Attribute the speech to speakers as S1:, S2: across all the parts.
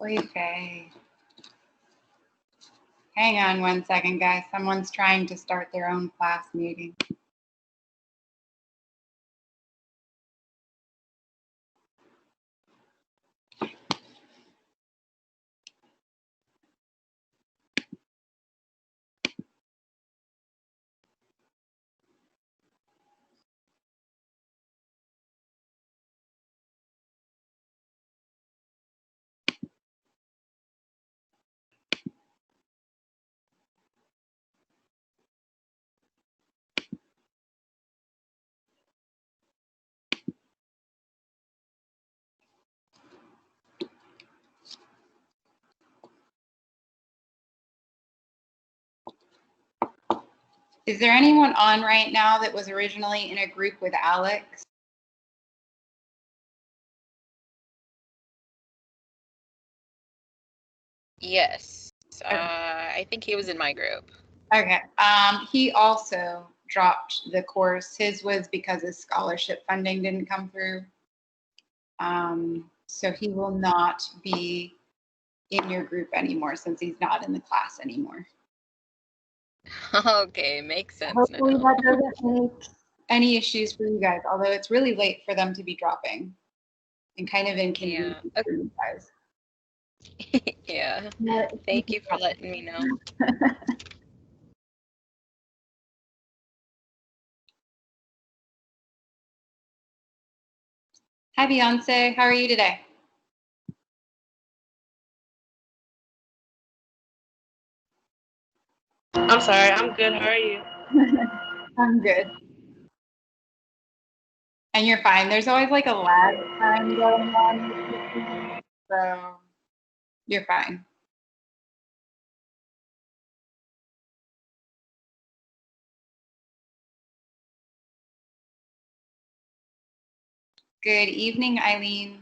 S1: Okay. Hang on 1 second, guys. Someone's trying to start their own class meeting. Is there anyone on right now that was originally in a group with Alex?
S2: Yes. I think he was in my group.
S1: Okay. He also dropped the course. His was because his scholarship funding didn't come through. So he will not be in your group anymore since he's not in the class anymore.
S2: Okay, makes sense.
S1: Hopefully that doesn't make any issues for you guys, although it's really late for them to be dropping and kind of inconvenient for you guys.
S2: Yeah. Thank you for letting me know.
S1: Hi, Beyonce. How are you today?
S3: I'm sorry. I'm good. How are you?
S1: I'm good. And you're fine. There's always like a lag time going on, so you're fine. Good evening, Eileen.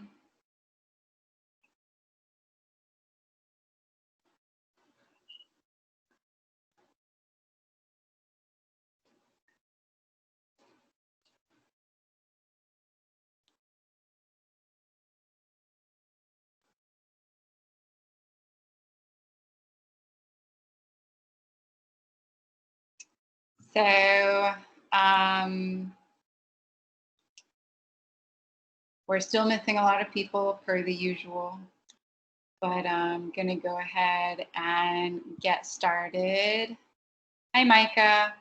S1: So we're still missing a lot of people per the usual, but I'm going to go ahead and get started. Hi, Micah.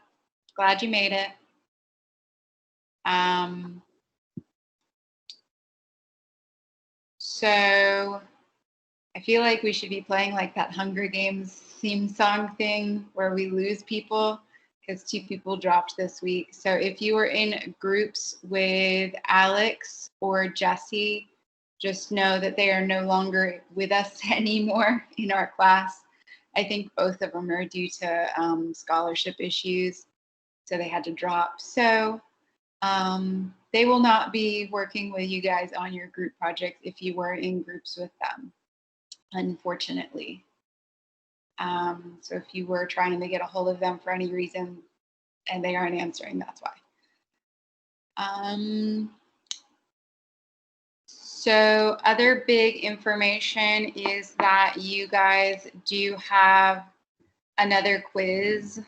S1: Glad you made it. So I feel like we should be playing like that Hunger Games theme song thing where we lose people because 2 people dropped this week. So if you were in groups with Alex or Jesse, just know that they are no longer with us anymore in our class. I think both of them are due to scholarship issues, so they had to drop. So they will not be working with you guys on your group projects if you were in groups with them, unfortunately. So if you were trying to get a hold of them for any reason and they aren't answering, that's why. So other big information is that you guys do have another quiz.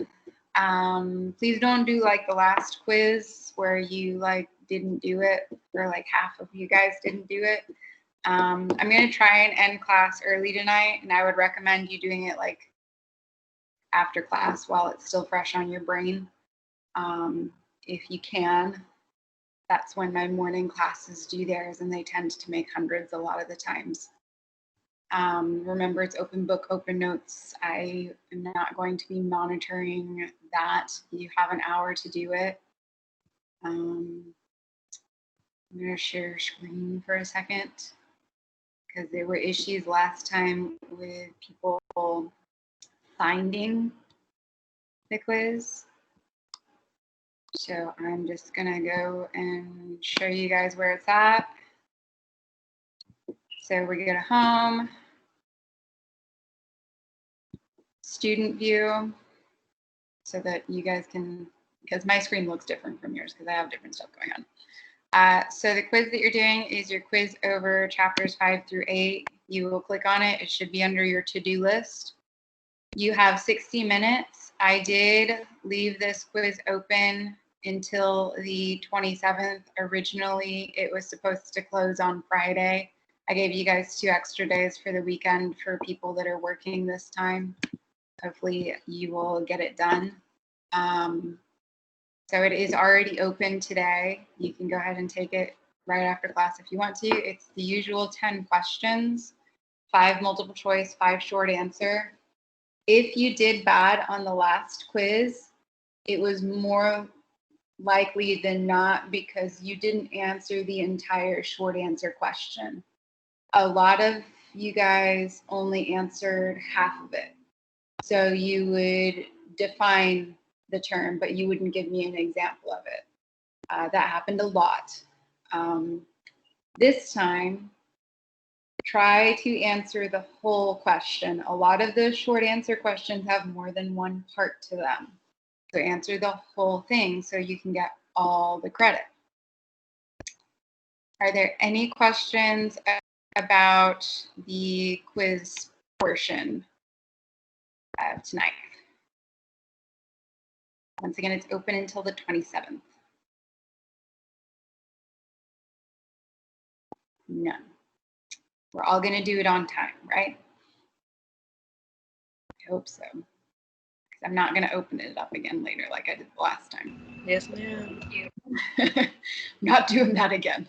S1: Please don't do like the last quiz where you like didn't do it, or like half of you guys didn't do it. I'm going to try and end class early tonight, and I would recommend you doing it like after class while it's still fresh on your brain. If you can, that's when my morning classes do theirs, and they tend to make hundreds a lot of the times. Remember, it's open book, open notes. I am not going to be monitoring that. You have an hour to do it. I'm going to share screen for a second because there were issues last time with people finding the quiz. So I'm just going to go and show you guys where it's at. So we go to home, student view, so that you guys can, because my screen looks different from yours because I have different stuff going So the quiz that you're doing is your quiz over chapters 5 through 8. You will click on it. It should be under your to-do list. You have 60 minutes. I did leave this quiz open until the 27th. Originally, it was supposed to close on Friday. I gave you guys 2 extra days for the weekend for people that are working this time. Hopefully, you will get it done. So it is already open today. You can go ahead and take it right after class if you want to. It's the usual 10 questions, 5 multiple choice, 5 short answer. If you did bad on the last quiz, it was more likely than not because you didn't answer the entire short answer question. A lot of you guys only answered half of it. So you would define the term, but you wouldn't give me an example of it. That happened a lot. This time, try to answer the whole question. A lot of those short answer questions have more than one part to them. So answer the whole thing so you can get all the credit. Are there any questions about the quiz portion of tonight? Once again, it's open until the 27th. None. We're all going to do it on time, right? I hope so. I'm not going to open it up again later like I did the last time.
S3: Yes, ma'am.
S1: I'm not doing that again.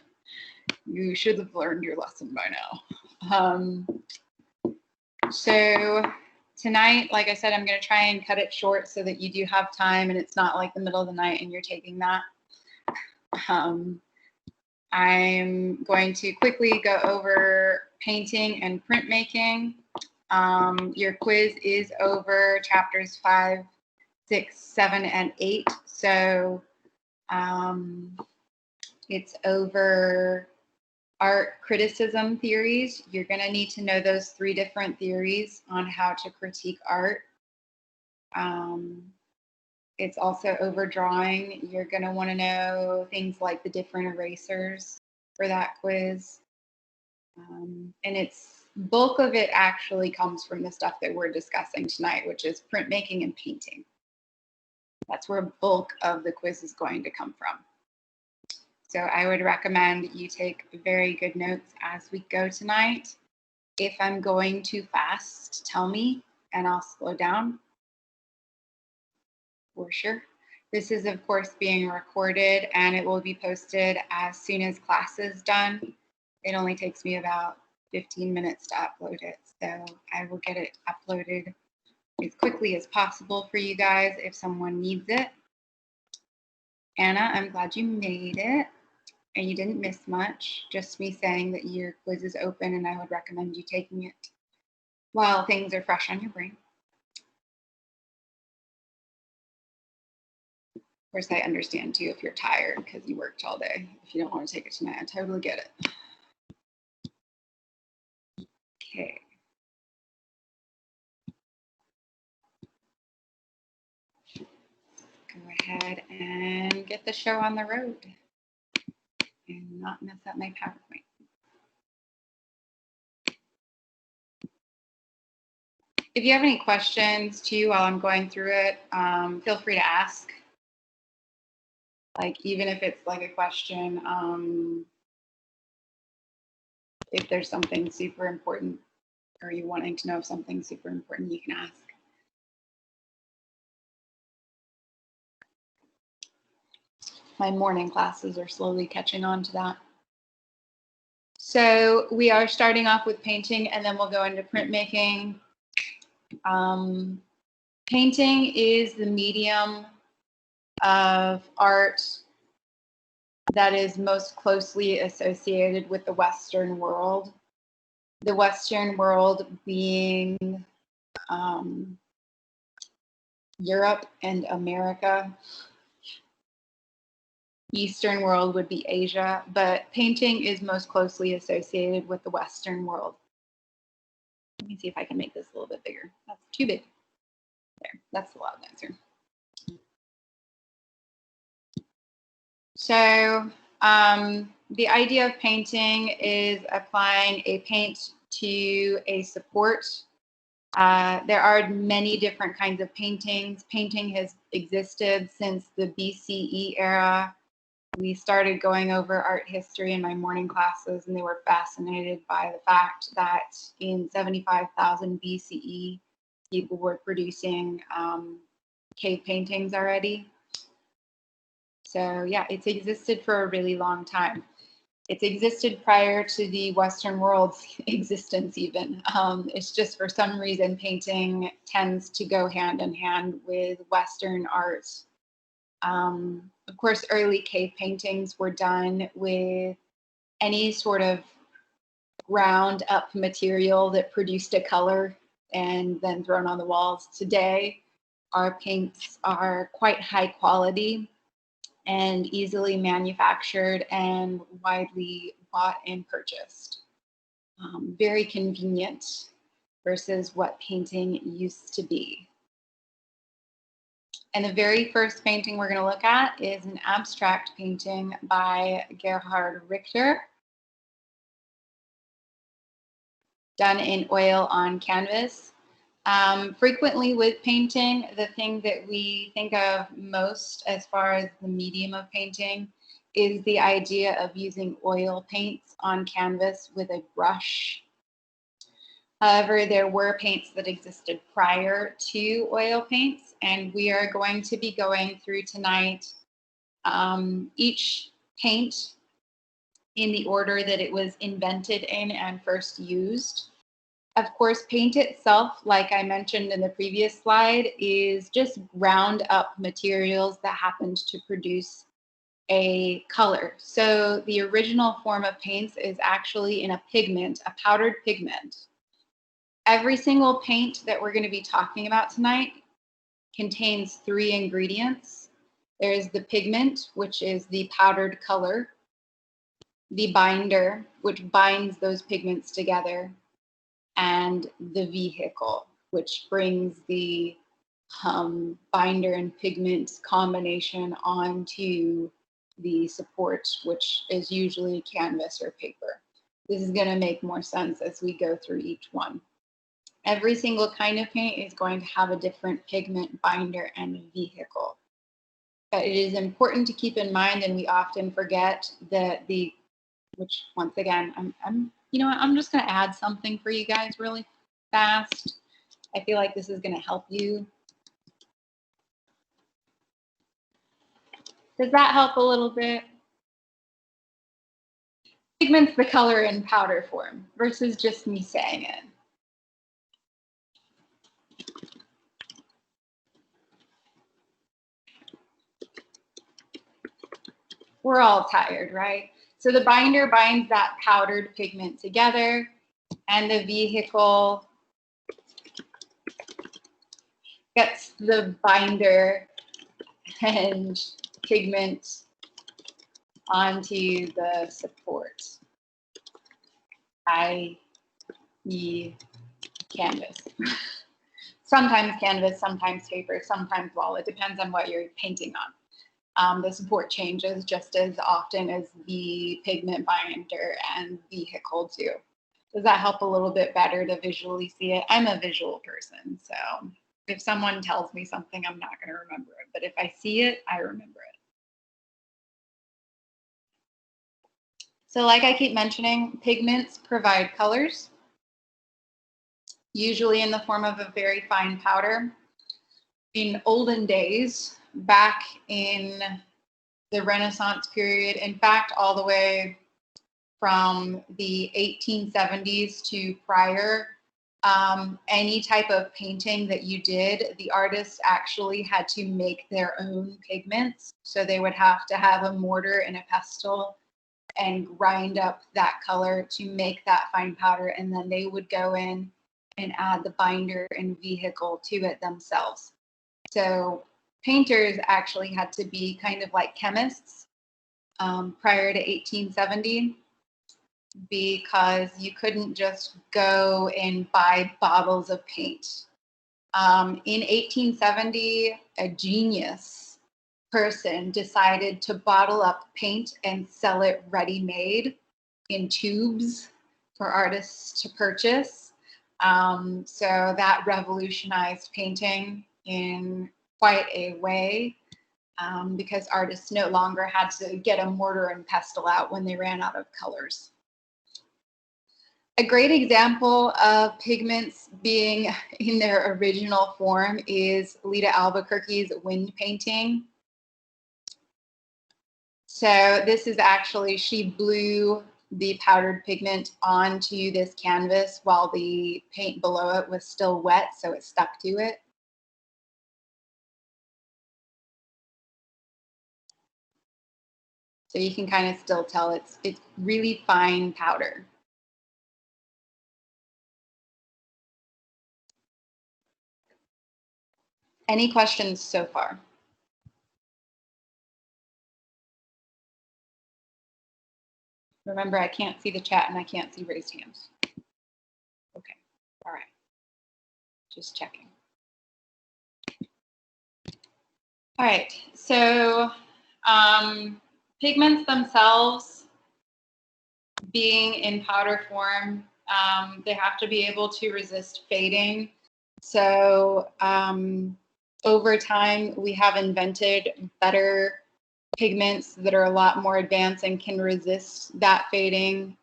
S1: You should have learned your lesson by now. So tonight, like I said, I'm going to try and cut it short so that you do have time and it's not like the middle of the night and you're taking that. I'm going to quickly go over painting and printmaking. Your quiz is over chapters 5, 6, 7, and 8. So it's over art criticism theories. You're going to need to know those 3 different theories on how to critique art. It's also over drawing. You're going to want to know things like the different erasers for that quiz. And it's bulk of it actually comes from the stuff that we're discussing tonight, which is printmaking and painting. That's where bulk of the quiz is going to come from. So I would recommend you take very good notes as we go tonight. If I'm going too fast, tell me and I'll slow down. For sure. This is, of course, being recorded and it will be posted as soon as class is done. It only takes me about 15 minutes to upload it. So I will get it uploaded as quickly as possible for you guys if someone needs it. Anna, I'm glad you made it and you didn't miss much. Just me saying that your quiz is open and I would recommend you taking it while things are fresh on your brain. Of course, I understand too if you're tired because you worked all day. If you don't want to take it tonight, I totally get it. Okay. Go ahead and get the show on the road and not mess up my PowerPoint. If you have any questions too while I'm going through it, feel free to ask. Like even if it's like a question, if there's something super important or you wanting to know if something's super important, you can ask. My morning classes are slowly catching on to that. So we are starting off with painting and then we'll go into printmaking. Painting is the medium of art that is most closely associated with the Western world. The Western world being Europe and America. Eastern world would be Asia, but painting is most closely associated with the Western world. Let me see if I can make this a little bit bigger. That's too big. There, that's the loud answer. So The idea of painting is applying a paint to a support. There are many different kinds of paintings. Painting has existed since the BCE era. We started going over art history in my morning classes, and they were fascinated by the fact that in 75,000 BCE, people were producing cave paintings already. So yeah, it's existed for a really long time. It's existed prior to the Western world's existence even. It's just for some reason painting tends to go hand in hand with Western art. Of course, early cave paintings were done with any sort of ground up material that produced a color and then thrown on the walls. Today, our paints are quite high quality and easily manufactured and widely bought and purchased. Very convenient versus what painting used to be. And the very first painting we're going to look at is an abstract painting by Gerhard Richter, done in oil on canvas. Frequently with painting, the thing that we think of most as far as the medium of painting is the idea of using oil paints on canvas with a brush. However, there were paints that existed prior to oil paints, and we are going to be going through tonight each paint in the order that it was invented in and first used. Of course, paint itself, like I mentioned in the previous slide, is just ground up materials that happened to produce a color. So the original form of paints is actually in a pigment, a powdered pigment. Every single paint that we're going to be talking about tonight contains 3 ingredients. There's the pigment, which is the powdered color, the binder, which binds those pigments together, and the vehicle, which brings the binder and pigment combination onto the support, which is usually canvas or paper. This is going to make more sense as we go through each one. Every single kind of paint is going to have a different pigment, binder, and vehicle. But it is important to keep in mind, and we often forget that which once again, you know what, I'm just going to add something for you guys really fast. I feel like this is going to help you. Does that help a little bit? Pigment's the color in powder form versus just me saying it. We're all tired, right? So the binder binds that powdered pigment together, and the vehicle gets the binder and pigment onto the support, i.e. canvas. Sometimes canvas, sometimes paper, sometimes wall. It depends on what you're painting on. The support changes just as often as the pigment, binder, and vehicle do. Does that help a little bit better to visually see it? I'm a visual person, so if someone tells me something, I'm not going to remember it. But if I see it, I remember it. So like I keep mentioning, pigments provide colors, usually in the form of a very fine powder. In olden days, back in the Renaissance period, in fact, all the way from the 1870s to prior, any type of painting that you did, the artist actually had to make their own pigments. So they would have to have a mortar and a pestle and grind up that color to make that fine powder. And then they would go in and add the binder and vehicle to it themselves. So painters actually had to be kind of like chemists prior to 1870, because you couldn't just go and buy bottles of paint. In 1870, a genius person decided to bottle up paint and sell it ready-made in tubes for artists to purchase. So that revolutionized painting in quite a way, because artists no longer had to get a mortar and pestle out when they ran out of colors. A great example of pigments being in their original form is Lita Albuquerque's wind painting. So this is actually, she blew the powdered pigment onto this canvas while the paint below it was still wet, so it stuck to it. So you can kind of still tell it's really fine powder. Any questions so far? Remember, I can't see the chat and I can't see raised hands. Okay, all right. Just checking. All right, so pigments themselves, being in powder form, they have to be able to resist fading. So over time, we have invented better pigments that are a lot more advanced and can resist that fading.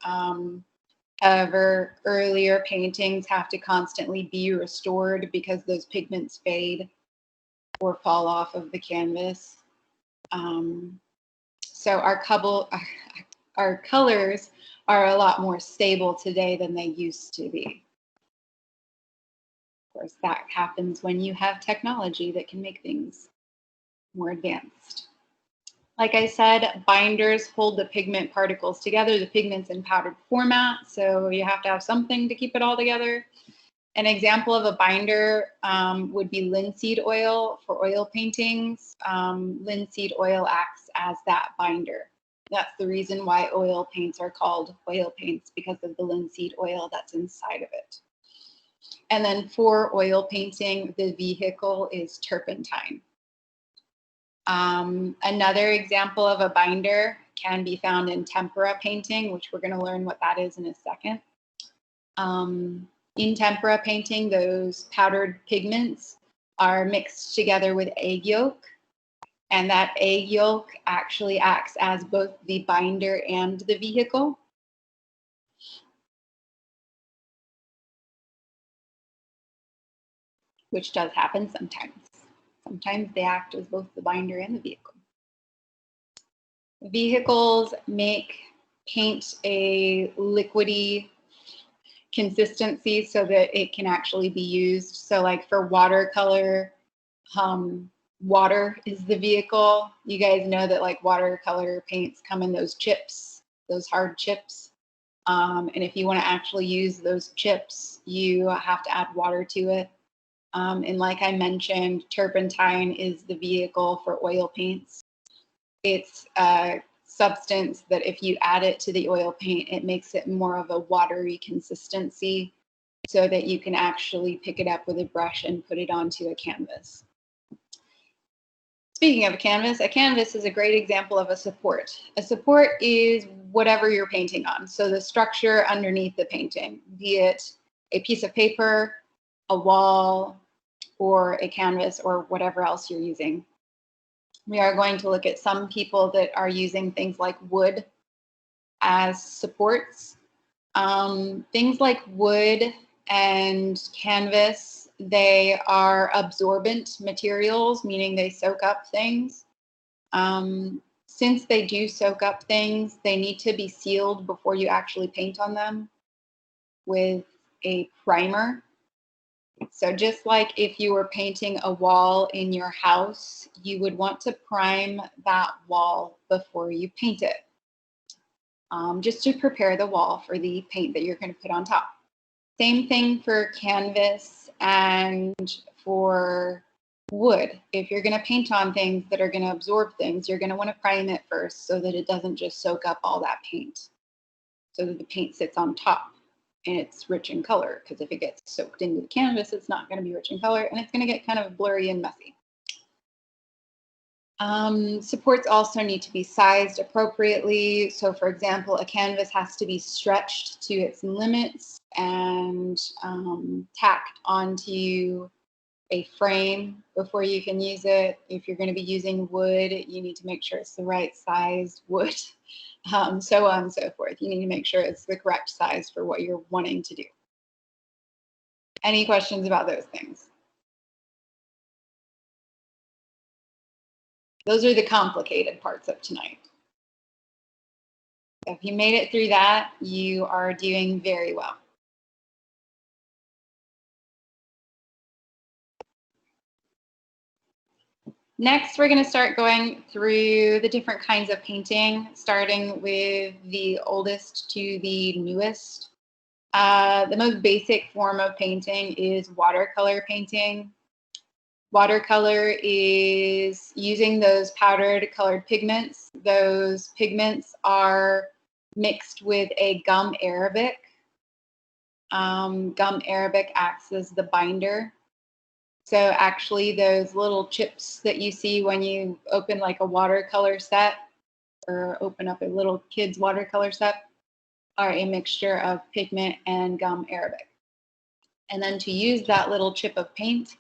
S1: However, earlier paintings have to constantly be restored because those pigments fade or fall off of the canvas. So our colors are a lot more stable today than they used to be. Of course, that happens when you have technology that can make things more advanced. Like I said, binders hold the pigment particles together. The pigment's in powdered format, so you have to have something to keep it all together. An example of a binder would be linseed oil for oil paintings. Linseed oil acts as that binder. That's the reason why oil paints are called oil paints, because of the linseed oil that's inside of it. And then for oil painting, the vehicle is turpentine. Another example of a binder can be found in tempura painting, which we're going to learn what that is in a second. In tempura painting, those powdered pigments are mixed together with egg yolk, and that egg yolk actually acts as both the binder and the vehicle. Which does happen sometimes. Sometimes they act as both the binder and the vehicle. Vehicles make paint a liquidy consistency so that it can actually be used. So like for watercolor, water is the vehicle. You guys know that like watercolor paints come in those chips, those hard chips. And if you want to actually use those chips, you have to add water to it. And like I mentioned, turpentine is the vehicle for oil paints. It's a substance that if you add it to the oil paint, it makes it more of a watery consistency so that you can actually pick it up with a brush and put it onto a canvas. Speaking of a canvas is a great example of a support. A support is whatever you're painting on. So the structure underneath the painting, be it a piece of paper, a wall, or a canvas, or whatever else you're using. We are going to look at some people that are using things like wood as supports. Things like wood and canvas, they are absorbent materials, meaning they soak up things. Since they do soak up things, they need to be sealed before you actually paint on them with a primer. So just like if you were painting a wall in your house, you would want to prime that wall before you paint it, just to prepare the wall for the paint that you're going to put on top. Same thing for canvas and for wood. If you're going to paint on things that are going to absorb things, you're going to want to prime it first so that it doesn't just soak up all that paint, so that the paint sits on top and it's rich in color, because if it gets soaked into the canvas, it's not going to be rich in color and it's going to get kind of blurry and messy. Supports also need to be sized appropriately. So for example, a canvas has to be stretched to its limits and tacked onto a frame before you can use it. If you're going to be using wood, you need to make sure it's the right size wood, so on and so forth. You need to make sure it's the correct size for what you're wanting to do. Any questions about those things? Those are the complicated parts of tonight. If you made it through that, you are doing very well. Next, we're going to start going through the different kinds of painting, starting with the oldest to the newest. The most basic form of painting is watercolor painting. Watercolor is using those powdered colored pigments. Those pigments are mixed with a gum arabic. Gum arabic acts as the binder. So actually those little chips that you see when you open like a watercolor set or open up a little kid's watercolor set are a mixture of pigment and gum arabic. And then to use that little chip of paint,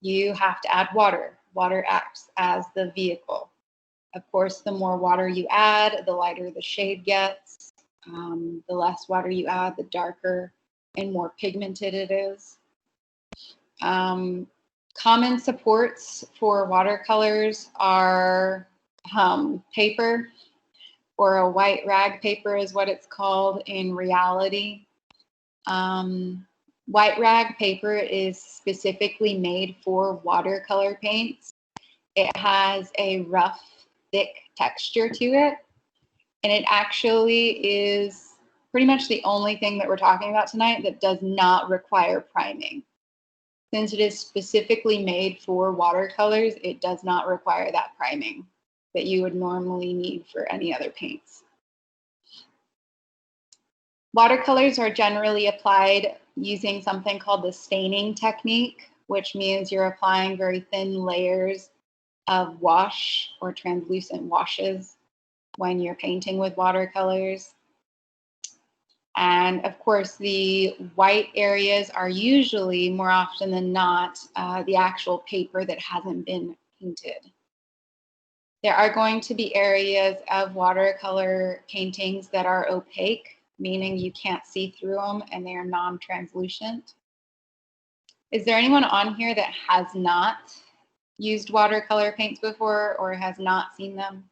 S1: you have to add water. Water acts as the vehicle. Of course, the more water you add, the lighter the shade gets. The less water you add, the darker and more pigmented it is. Common supports for watercolors are paper, or a white rag paper is what it's called in reality. White rag paper is specifically made for watercolor paints. It has a rough, thick texture to it, and it actually is pretty much the only thing that we're talking about tonight that does not require priming. Since it is specifically made for watercolors, it does not require that priming that you would normally need for any other paints. Watercolors are generally applied using something called the staining technique, which means you're applying very thin layers of wash or translucent washes when you're painting with watercolors. And of course, the white areas are usually, more often than not, the actual paper that hasn't been painted. There are going to be areas of watercolor paintings that are opaque, meaning you can't see through them and they are non-translucent. Is there anyone on here that has not used watercolor paints before or has not seen them?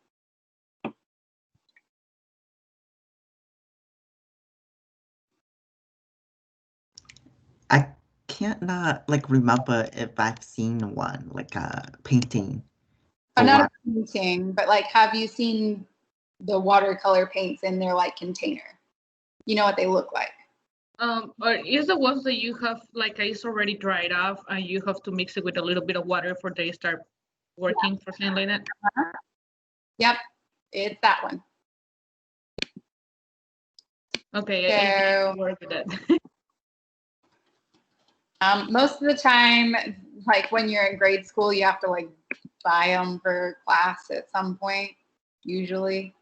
S4: I can't not like remember if I've seen one, like a painting.
S1: Oh,
S4: for
S1: not a
S4: water-
S1: painting, but like, have you seen the watercolor paints in their like container? You know what they look like.
S3: Or is the ones that you have like it's already dried off and you have to mix it with a little bit of water before they start working for something like that?
S1: Yep, it's that one.
S3: Okay,
S1: So-
S3: I work with that.
S1: Most of the time, like when you're in grade school, you have to like buy them for class at some point, usually.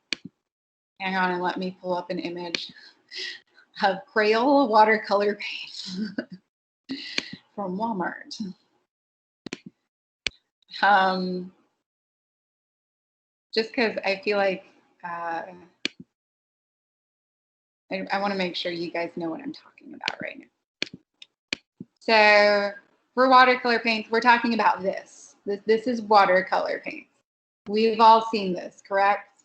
S1: Hang on and let me pull up an image of Crayola watercolor paint from Walmart. Just because I feel like I want to make sure you guys know what I'm talking about right now. So for watercolor paints, we're talking about this. This is watercolor paint. We've all seen this, correct?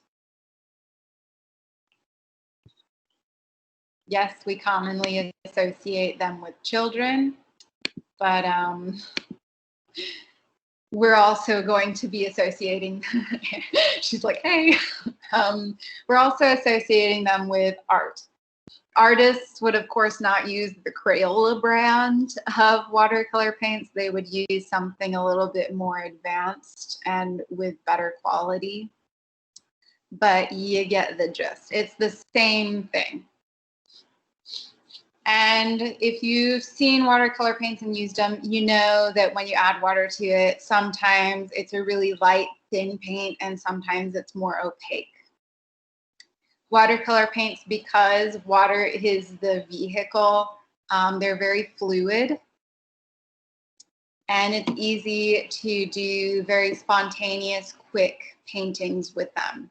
S1: Yes, we commonly associate them with children, but we're also going to be associating, she's like, hey, we're also associating them with art. Artists would, of course, not use the Crayola brand of watercolor paints. They would use something a little bit more advanced and with better quality. But you get the gist. It's the same thing. And if you've seen watercolor paints and used them, you know that when you add water to it, sometimes it's a really light thin paint, and sometimes it's more opaque. Watercolor paints, because water is the vehicle, they're very fluid, and it's easy to do very spontaneous, quick paintings with them.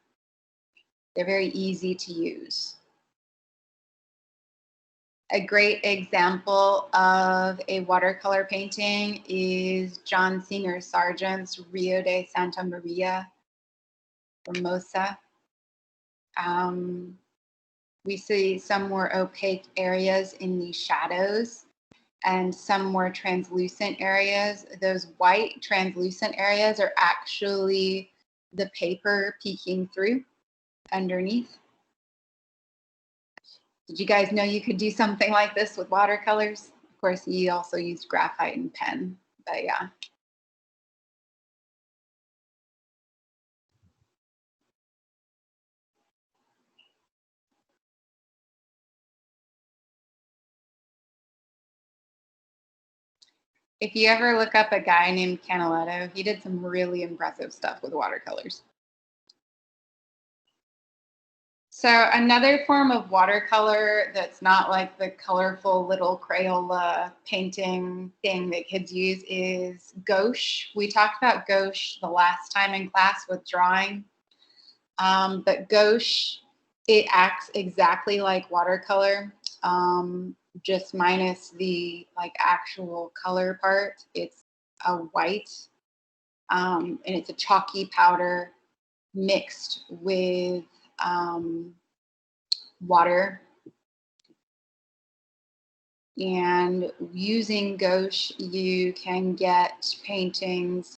S1: They're very easy to use. A great example of a watercolor painting is John Singer Sargent's Rio de Santa Maria, Formosa. We see some more opaque areas in the shadows and some more translucent areas. Those white translucent areas are actually the paper peeking through underneath. Did you guys know you could do something like this with watercolors? Of course, he also used graphite and pen, but yeah. If you ever look up a guy named Canaletto, he did some really impressive stuff with watercolors. So another form of watercolor that's not like the colorful little Crayola painting thing that kids use is gouache. We talked about gouache the last time in class with drawing, but gouache, it acts exactly like watercolor, just minus the like actual color part. It's a white, and it's a chalky powder mixed with water. And using gouache, you can get paintings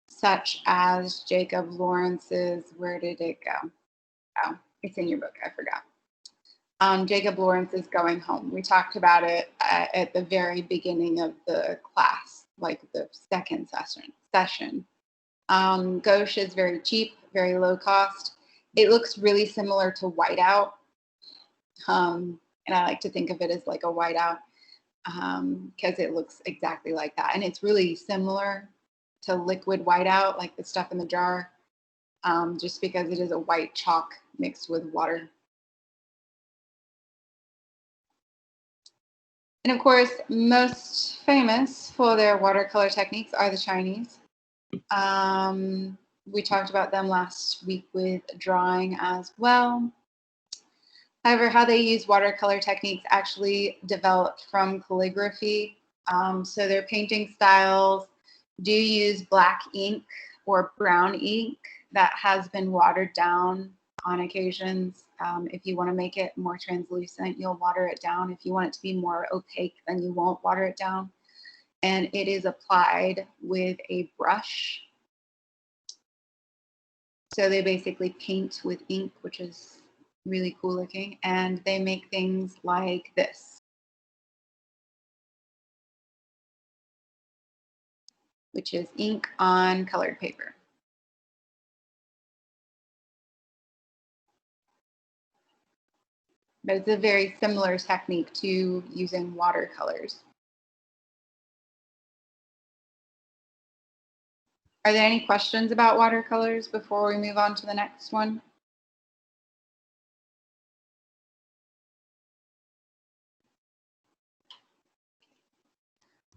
S1: such as Jacob Lawrence's, where did it go? Oh, it's in your book, I forgot. Jacob Lawrence's Going Home. We talked about it at the very beginning of the class, like the second session. Gouache is very cheap, very low cost. It looks really similar to whiteout. And I like to think of it as like a whiteout because it looks exactly like that. And it's really similar to liquid whiteout, like the stuff in the jar, just because it is a white chalk mixed with water. And of course, most famous for their watercolor techniques are the Chinese. We talked about them last week with drawing as well. However, how they use watercolor techniques actually developed from calligraphy. So their painting styles do use black ink or brown ink that has been watered down on occasions. If you want to make it more translucent, you'll water it down. If you want it to be more opaque, then you won't water it down. And it is applied with a brush. So they basically paint with ink, which is really cool looking, and they make things like this, which is ink on colored paper. But it's a very similar technique to using watercolors. Are there any questions about watercolors before we move on to the next one?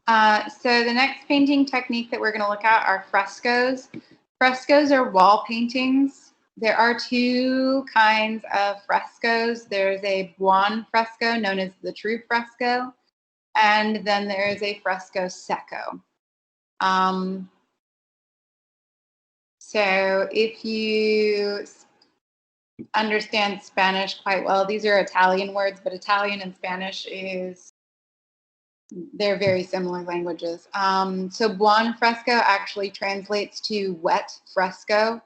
S1: So the next painting technique that we're going to look at are frescoes. Frescoes are wall paintings. There are two kinds of frescoes. There's a buon fresco, known as the true fresco, and then there is a fresco secco. So if you understand Spanish quite well, these are Italian words, but Italian and Spanish they're very similar languages. So buon fresco actually translates to wet fresco.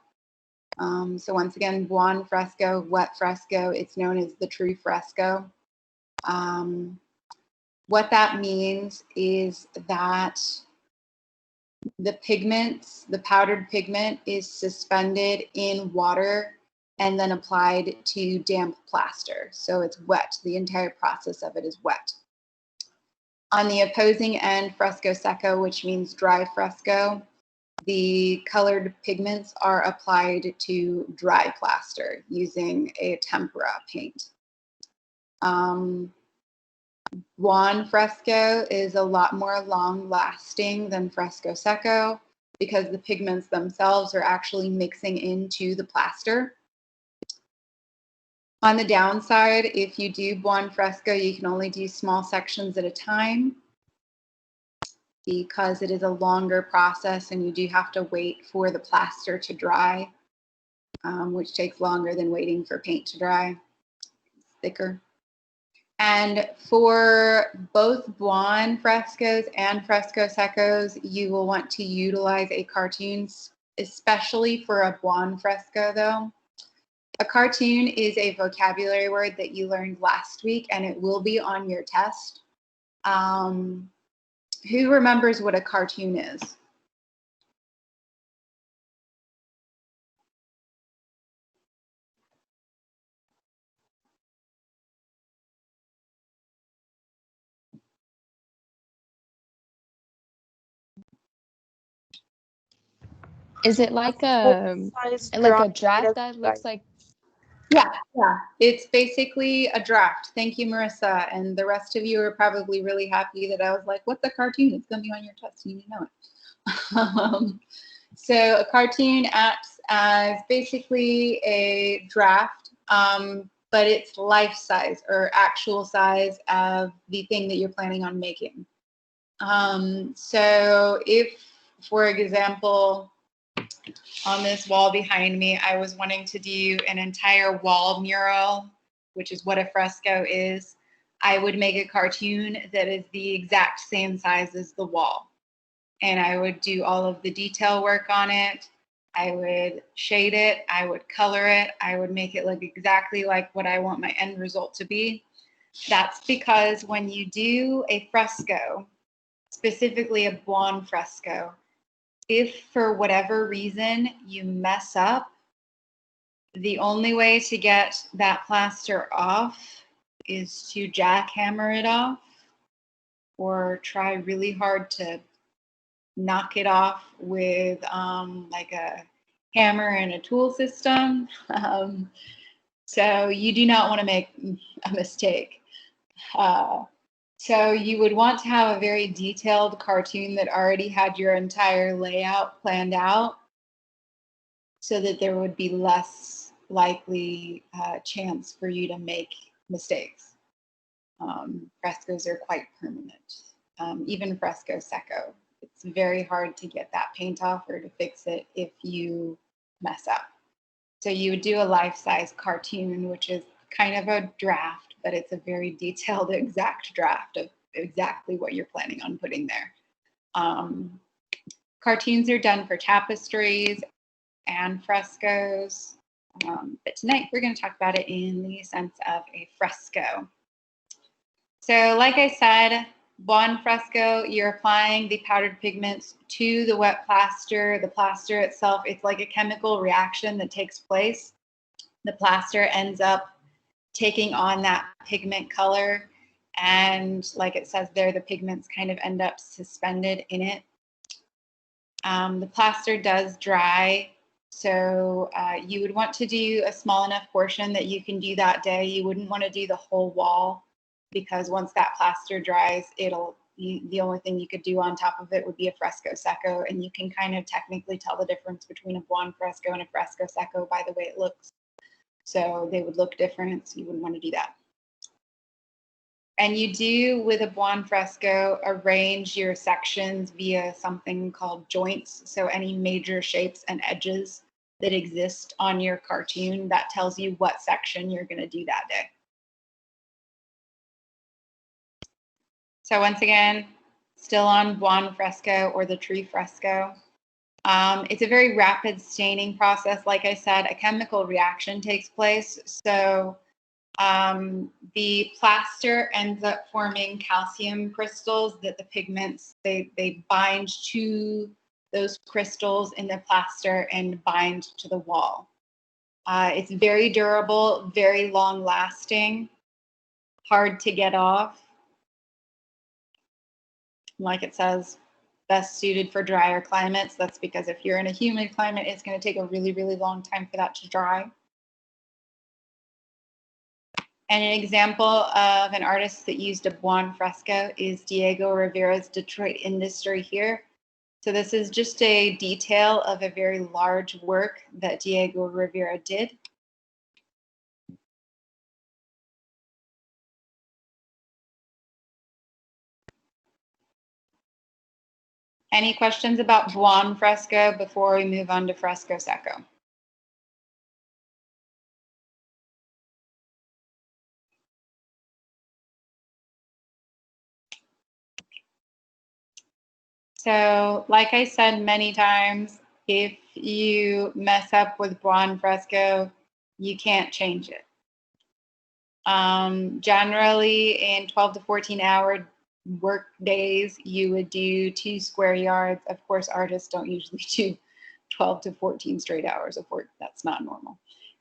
S1: So once again, buon fresco, wet fresco, it's known as the true fresco. What that means is that the pigments, the powdered pigment, is suspended in water and then applied to damp plaster. So it's wet. The entire process of it is wet. On the opposing end, fresco secco, which means dry fresco, the colored pigments are applied to dry plaster using a tempera paint. Buon fresco is a lot more long-lasting than fresco secco because the pigments themselves are actually mixing into the plaster. On the downside, if you do buon fresco, you can only do small sections at a time because it is a longer process and you do have to wait for the plaster to dry, which takes longer than waiting for paint to dry. It's thicker. And for both buon frescoes and fresco seccos, you will want to utilize a cartoon, especially for a buon fresco though. A cartoon is a vocabulary word that you learned last week, and it will be on your test. Who remembers what a cartoon is?
S2: Is it like a draft that looks like?
S1: Yeah. It's basically a draft. Thank you, Marissa. And the rest of you are probably really happy that I was like, what's a cartoon? It's going to be on your test. You need to know it. So a cartoon acts as basically a draft, but it's life size or actual size of the thing that you're planning on making. So if, for example, on this wall behind me, I was wanting to do an entire wall mural, which is what a fresco is, I would make a cartoon that is the exact same size as the wall. And I would do all of the detail work on it. I would shade it. I would color it. I would make it look exactly like what I want my end result to be. That's because when you do a fresco, specifically a buon fresco, if for whatever reason you mess up, the only way to get that plaster off is to jackhammer it off or try really hard to knock it off with like a hammer and a tool system. So you do not want to make a mistake. So you would want to have a very detailed cartoon that already had your entire layout planned out so that there would be less likely chance for you to make mistakes. Frescoes are quite permanent, even fresco secco. It's very hard to get that paint off or to fix it if you mess up. So you would do a life-size cartoon, which is kind of a draft, but it's a very detailed, exact draft of exactly what you're planning on putting there. Cartoons are done for tapestries and frescoes, but tonight we're going to talk about it in the sense of a fresco. So like I said, buon fresco, you're applying the powdered pigments to the wet plaster. The plaster itself, it's like a chemical reaction that takes place. The plaster ends up taking on that pigment color, and like it says there, the pigments kind of end up suspended in it. The plaster does dry, so you would want to do a small enough portion that you can do that day. You wouldn't want to do the whole wall, because once that plaster dries, the only thing you could do on top of it would be a fresco secco, and you can kind of technically tell the difference between a buon fresco and a fresco secco by the way it looks. So they would look different, so you wouldn't want to do that. And you do, with a buon fresco, arrange your sections via something called joints. So any major shapes and edges that exist on your cartoon, that tells you what section you're going to do that day. So once again, still on buon fresco or the tree fresco. It's a very rapid staining process. Like I said, a chemical reaction takes place. So the plaster ends up forming calcium crystals that the pigments, they bind to those crystals in the plaster and bind to the wall. It's very durable, very long lasting, hard to get off. Like it says, best suited for drier climates. That's because if you're in a humid climate, it's going to take a really, really long time for that to dry. And an example of an artist that used a buon fresco is Diego Rivera's Detroit Industry here. So this is just a detail of a very large work that Diego Rivera did. Any questions about buon fresco before we move on to fresco secco? So, like I said many times, if you mess up with buon fresco, you can't change it. Generally, in 12 to 14-hour work days, you would do 2 square yards. Of course, artists don't usually do 12 to 14 straight hours of work. That's not normal.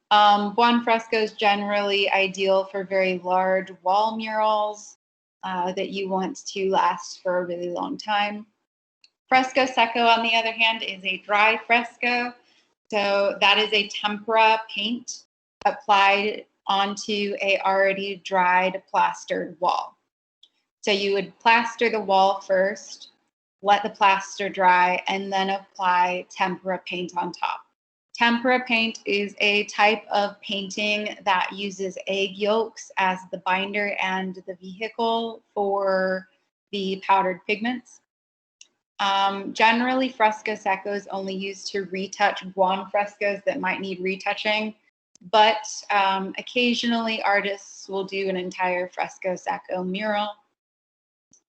S1: Buon fresco is generally ideal for very large wall murals that you want to last for a really long time. Fresco secco, on the other hand, is a dry fresco. So that is a tempera paint applied onto a already dried plastered wall. So you would plaster the wall first, let the plaster dry, and then apply tempera paint on top. Tempera paint is a type of painting that uses egg yolks as the binder and the vehicle for the powdered pigments. Generally, fresco secco is only used to retouch buon frescoes that might need retouching, but occasionally artists will do an entire fresco secco mural.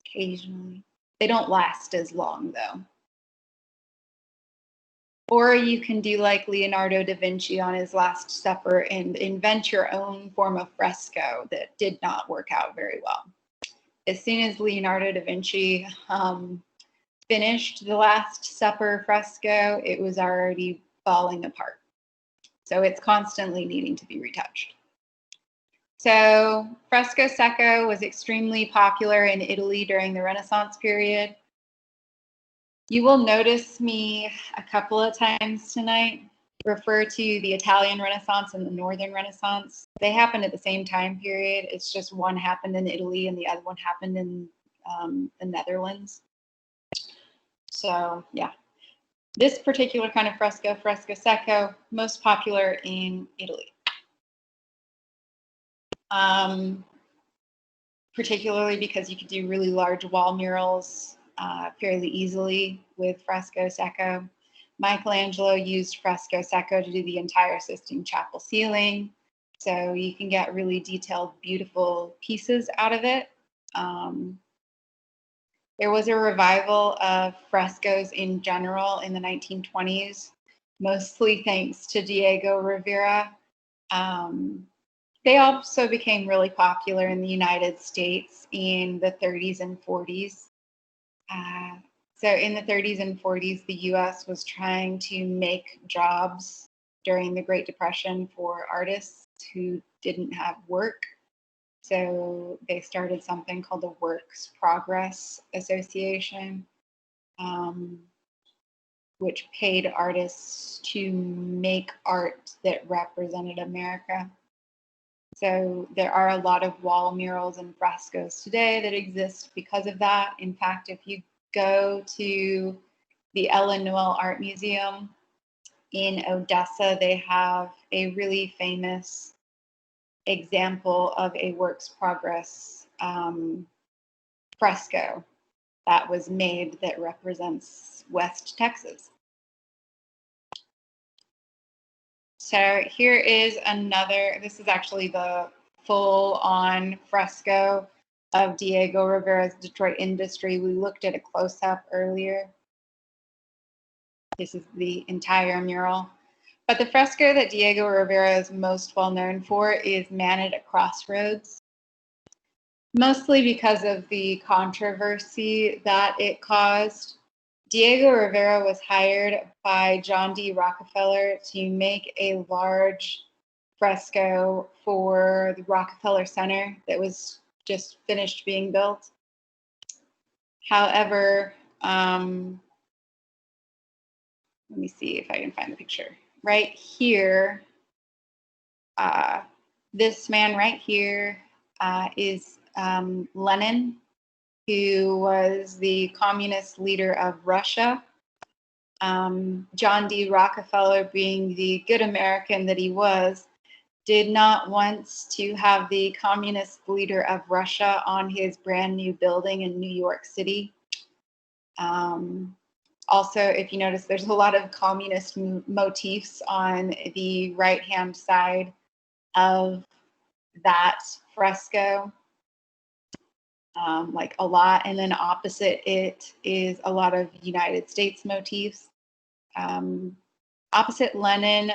S1: Occasionally. They don't last as long, though. Or you can do like Leonardo da Vinci on his Last Supper and invent your own form of fresco that did not work out very well. As soon as Leonardo da Vinci finished the Last Supper fresco, it was already falling apart. So it's constantly needing to be retouched. So fresco secco was extremely popular in Italy during the Renaissance period. You will notice me a couple of times tonight refer to the Italian Renaissance and the Northern Renaissance. They happened at the same time period. It's just one happened in Italy and the other one happened in the Netherlands. So yeah, this particular kind of fresco, fresco secco, most popular in Italy. Particularly because you could do really large wall murals fairly easily with fresco secco. Michelangelo used fresco secco to do the entire Sistine Chapel ceiling. So you can get really detailed, beautiful pieces out of it. There was a revival of frescoes in general in the 1920s, mostly thanks to Diego Rivera. They also became really popular in the United States in the 30s and 40s. So in the 30s and 40s, the US was trying to make jobs during the Great Depression for artists who didn't have work. So they started something called the Works Progress Association, which paid artists to make art that represented America. So there are a lot of wall murals and frescoes today that exist because of that. In fact, if you go to the Ellen Noel Art Museum in Odessa, they have a really famous example of a works progress fresco that was made that represents West Texas. So here is another, this is actually the full-on fresco of Diego Rivera's Detroit Industry. We looked at a close-up earlier. This is the entire mural. But the fresco that Diego Rivera is most well known for is Man at a Crossroads, mostly because of the controversy that it caused. Diego Rivera was hired by John D. Rockefeller to make a large fresco for the Rockefeller Center that was just finished being built. However, Let me see if I can find the picture. Right here, this man right here is Lenin, who was the communist leader of Russia. John D. Rockefeller, being the good American that he was, did not want to have the communist leader of Russia on his brand new building in New York City. Also, if you notice, there's a lot of communist motifs on the right-hand side of that fresco, like a lot. And then opposite it is a lot of United States motifs. Opposite Lenin,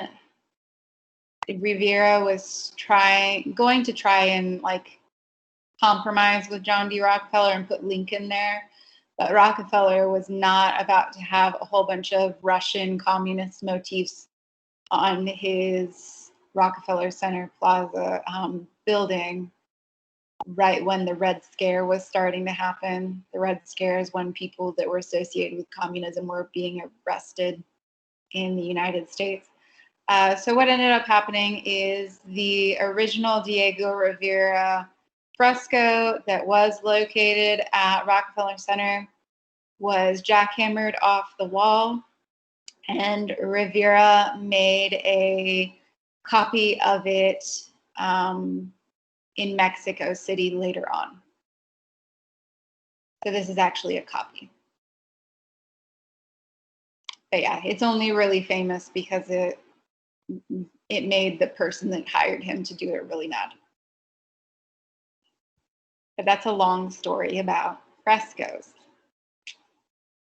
S1: Rivera was going to try and like compromise with John D. Rockefeller and put Lincoln there. But Rockefeller was not about to have a whole bunch of Russian communist motifs on his Rockefeller Center Plaza building right when the Red Scare was starting to happen. The Red Scare is when people that were associated with communism were being arrested in the United States. So what ended up happening is the original Diego Rivera fresco that was located at Rockefeller Center was jackhammered off the wall, and Rivera made a copy of it in Mexico City later on. So this is actually a copy. But yeah, it's only really famous because it made the person that hired him to do it really mad. But that's a long story about frescoes.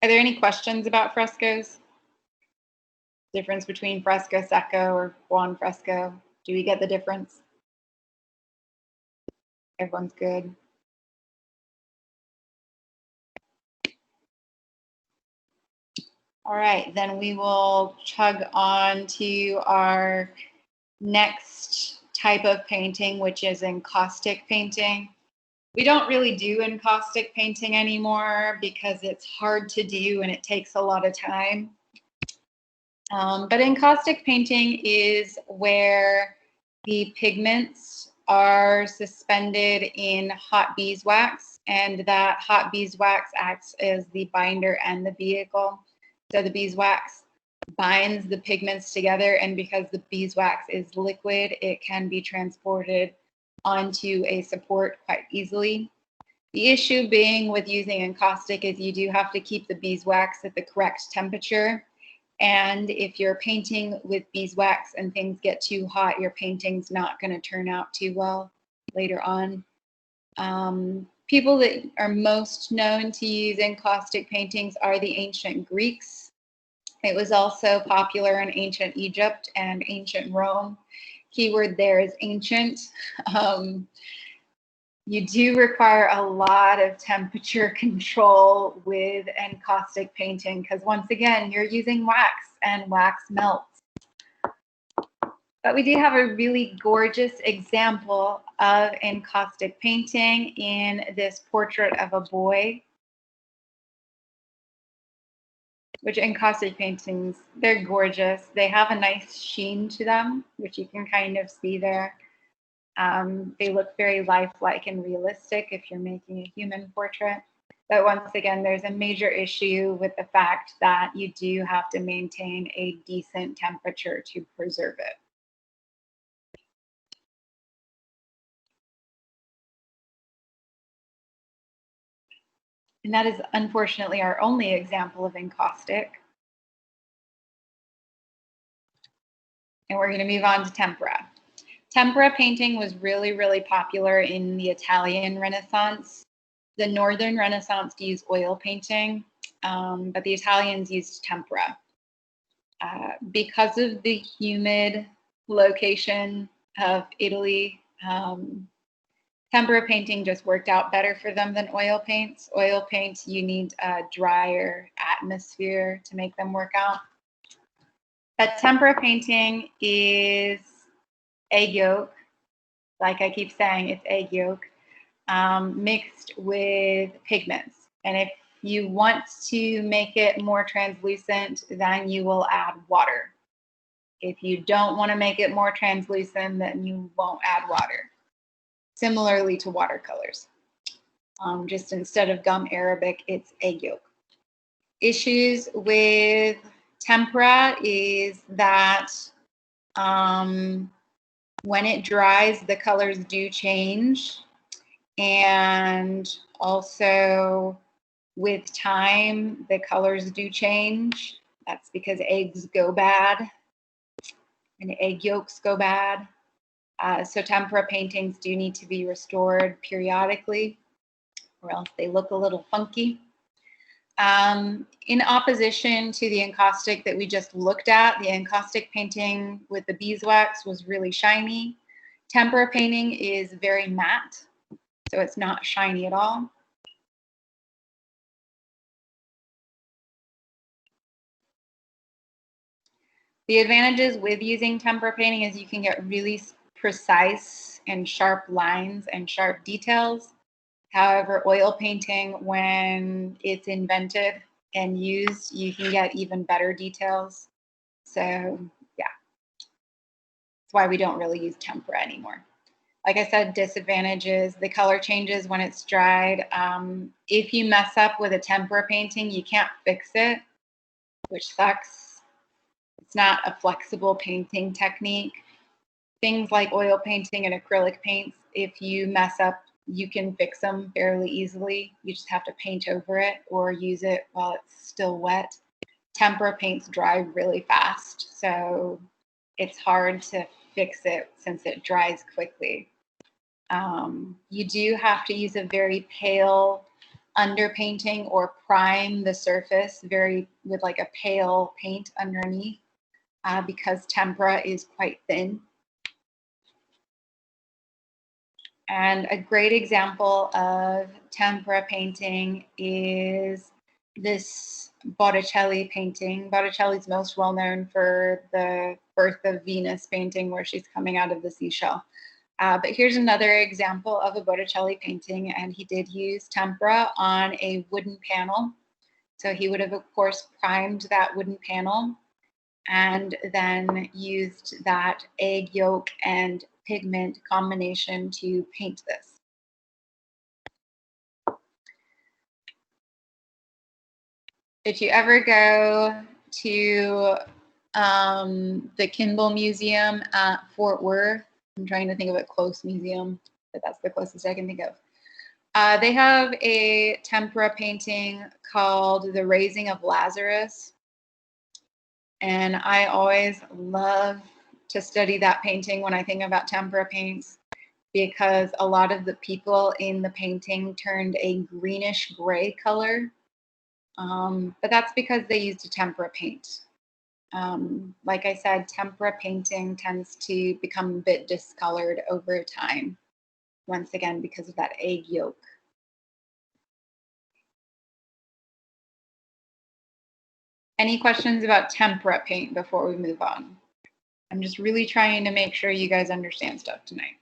S1: Are there any questions about frescoes? Difference between fresco secco or buon fresco? Do we get the difference? Everyone's good. All right, then we will chug on to our next type of painting, which is encaustic painting. We don't really do encaustic painting anymore because it's hard to do and it takes a lot of time. But encaustic painting is where the pigments are suspended in hot beeswax, and that hot beeswax acts as the binder and the vehicle. So the beeswax binds the pigments together, and because the beeswax is liquid, it can be transported onto a support quite easily. The issue being with using encaustic is you do have to keep the beeswax at the correct temperature. And if you're painting with beeswax and things get too hot, your painting's not going to turn out too well later on. People that are most known to use encaustic paintings are the ancient Greeks. It was also popular in ancient Egypt and ancient Rome. Keyword there is ancient. You do require a lot of temperature control with encaustic painting because once again, you're using wax and wax melts. But we do have a really gorgeous example of encaustic painting in this portrait of a boy. Which encaustic paintings, they're gorgeous. They have a nice sheen to them, which you can kind of see there. They look very lifelike and realistic if you're making a human portrait. But once again, there's a major issue with the fact that you do have to maintain a decent temperature to preserve it. And that is unfortunately our only example of encaustic. And we're going to move on to tempura. Tempura painting was really, really popular in the Italian Renaissance. The Northern Renaissance used oil painting, but the Italians used tempura. Because of the humid location of Italy, tempura painting just worked out better for them than oil paints. Oil paints, you need a drier atmosphere to make them work out. But tempura painting is egg yolk, like I keep saying, it's egg yolk, mixed with pigments. And if you want to make it more translucent, then you will add water. If you don't want to make it more translucent, then you won't add water. Similarly to watercolors. Just instead of gum arabic, it's egg yolk. Issues with tempera is that when it dries, the colors do change. And also with time, the colors do change. That's because eggs go bad and egg yolks go bad. So tempera paintings do need to be restored periodically, or else they look a little funky. In opposition to the encaustic that we just looked at, the encaustic painting with the beeswax was really shiny. Tempera painting is very matte, so it's not shiny at all. The advantages with using tempera painting is you can get really precise and sharp lines and sharp details. However, oil painting, when it's invented and used, you can get even better details. So yeah, that's why we don't really use tempera anymore. Like I said, disadvantages, the color changes when it's dried. If you mess up with a tempera painting, you can't fix it, which sucks. It's not a flexible painting technique. Things like oil painting and acrylic paints, if you mess up, you can fix them fairly easily. You just have to paint over it or use it while it's still wet. Tempera paints dry really fast, so it's hard to fix it since it dries quickly. You do have to use a very pale underpainting or prime the surface with like a pale paint underneath because tempera is quite thin. And a great example of tempera painting is this Botticelli painting. Botticelli's most well known for the Birth of Venus painting where she's coming out of the seashell. But here's another example of a Botticelli painting, and he did use tempera on a wooden panel. So he would have, of course, primed that wooden panel and then used that egg yolk and pigment combination to paint this. If you ever go to the Kimball Museum at Fort Worth, I'm trying to think of a close museum, but that's the closest I can think of. They have a tempera painting called The Raising of Lazarus. And I always love to study that painting when I think about tempera paints because a lot of the people in the painting turned a greenish gray color. But that's because they used a tempera paint. Like I said, tempera painting tends to become a bit discolored over time, once again, because of that egg yolk. Any questions about tempera paint before we move on? I'm just really trying to make sure you guys understand stuff tonight.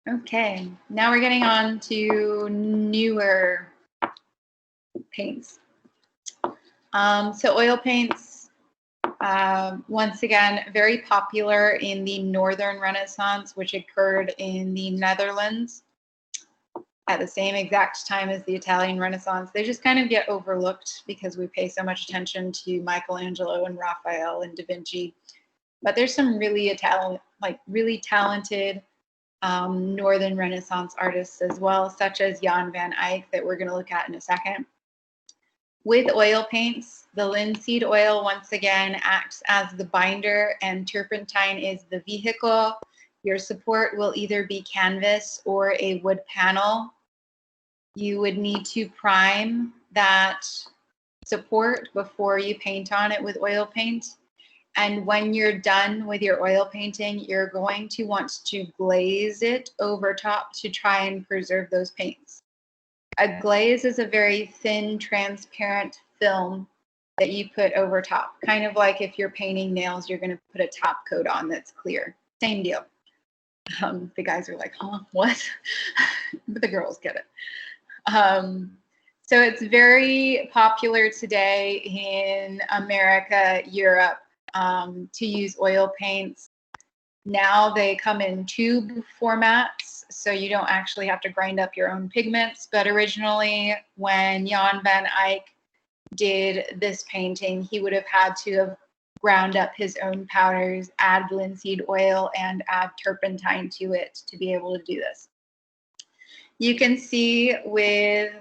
S1: Okay, now we're getting on to newer paints. So oil paints, once again, very popular in the Northern Renaissance, which occurred in the Netherlands at the same exact time as the Italian Renaissance. They just kind of get overlooked because we pay so much attention to Michelangelo and Raphael and Da Vinci. But there's some really talented Northern Renaissance artists as well, such as Jan van Eyck that we're going to look at in a second. With oil paints, the linseed oil once again acts as the binder and turpentine is the vehicle. Your support will either be canvas or a wood panel. You would need to prime that support before you paint on it with oil paint. And when you're done with your oil painting, you're going to want to glaze it over top to try and preserve those paints. A glaze is a very thin, transparent film that you put over top. Kind of like if you're painting nails, you're going to put a top coat on that's clear. Same deal. The guys are like, huh, what? But the girls get it. So it's very popular today in America, Europe, to use oil paints. Now they come in tube formats, so you don't actually have to grind up your own pigments. But originally, when Jan van Eyck did this painting, he would have had to have ground up his own powders, add linseed oil, and add turpentine to it to be able to do this. You can see with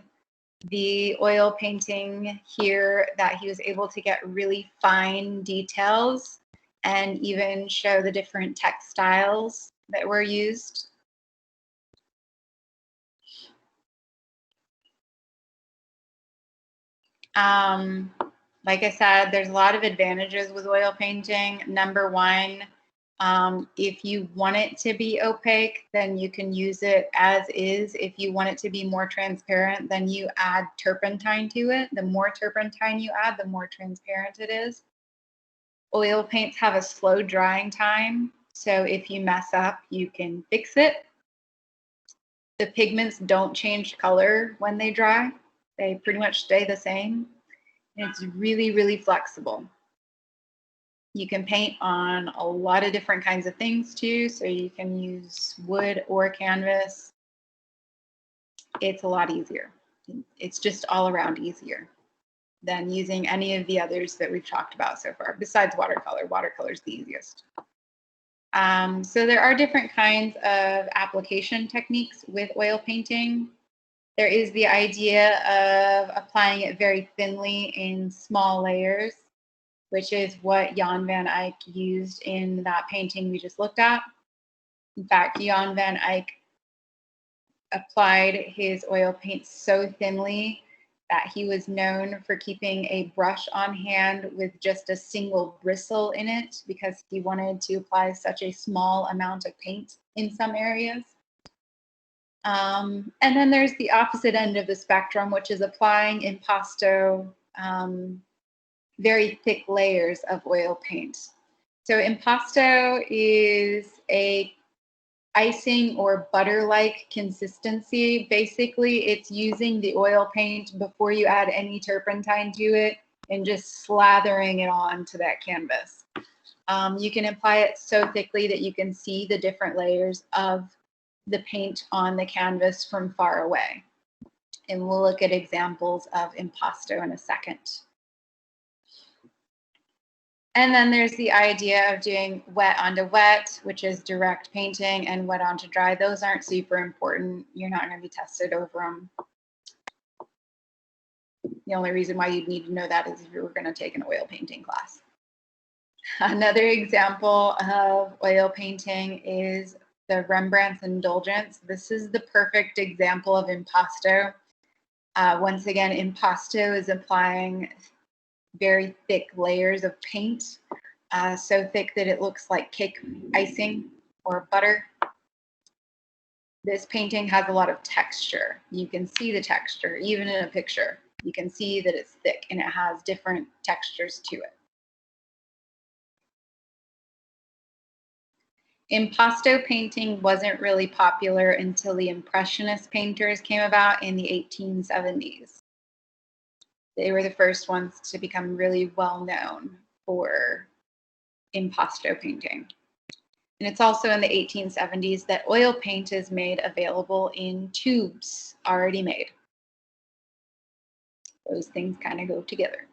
S1: the oil painting here that he was able to get really fine details and even show the different textiles that were used. Like I said, there's a lot of advantages with oil painting. Number one, if you want it to be opaque, then you can use it as is. If you want it to be more transparent, then you add turpentine to it. The more turpentine you add, the more transparent it is. Oil paints have a slow drying time, so if you mess up, you can fix it. The pigments don't change color when they dry. They pretty much stay the same. And it's really, really flexible. You can paint on a lot of different kinds of things too, so you can use wood or canvas. It's a lot easier. It's just all around easier than using any of the others that we've talked about so far, besides watercolor. Watercolor is the easiest. So there are different kinds of application techniques with oil painting. There is the idea of applying it very thinly in small layers, which is what Jan van Eyck used in that painting we just looked at. In fact, Jan van Eyck applied his oil paint so thinly that he was known for keeping a brush on hand with just a single bristle in it because he wanted to apply such a small amount of paint in some areas. And then there's the opposite end of the spectrum, which is applying impasto, very thick layers of oil paint. So impasto is a icing or butter-like consistency. Basically, it's using the oil paint before you add any turpentine to it and just slathering it onto that canvas. You can apply it so thickly that you can see the different layers of the paint on the canvas from far away. And we'll look at examples of impasto in a second. And then there's the idea of doing wet onto wet, which is direct painting, and wet onto dry. Those aren't super important. You're not going to be tested over them. The only reason why you'd need to know that is if you were going to take an oil painting class. Another example of oil painting is the Rembrandt's Indulgence. This is the perfect example of impasto. Once again, impasto is applying very thick layers of paint, so thick that it looks like cake icing or butter. This painting has a lot of texture. You can see the texture, even in a picture. You can see that it's thick and it has different textures to it. Impasto painting wasn't really popular until the Impressionist painters came about in the 1870s. They were the first ones to become really well known for impasto painting. And it's also in the 1870s that oil paint is made available in tubes already made. Those things kind of go together.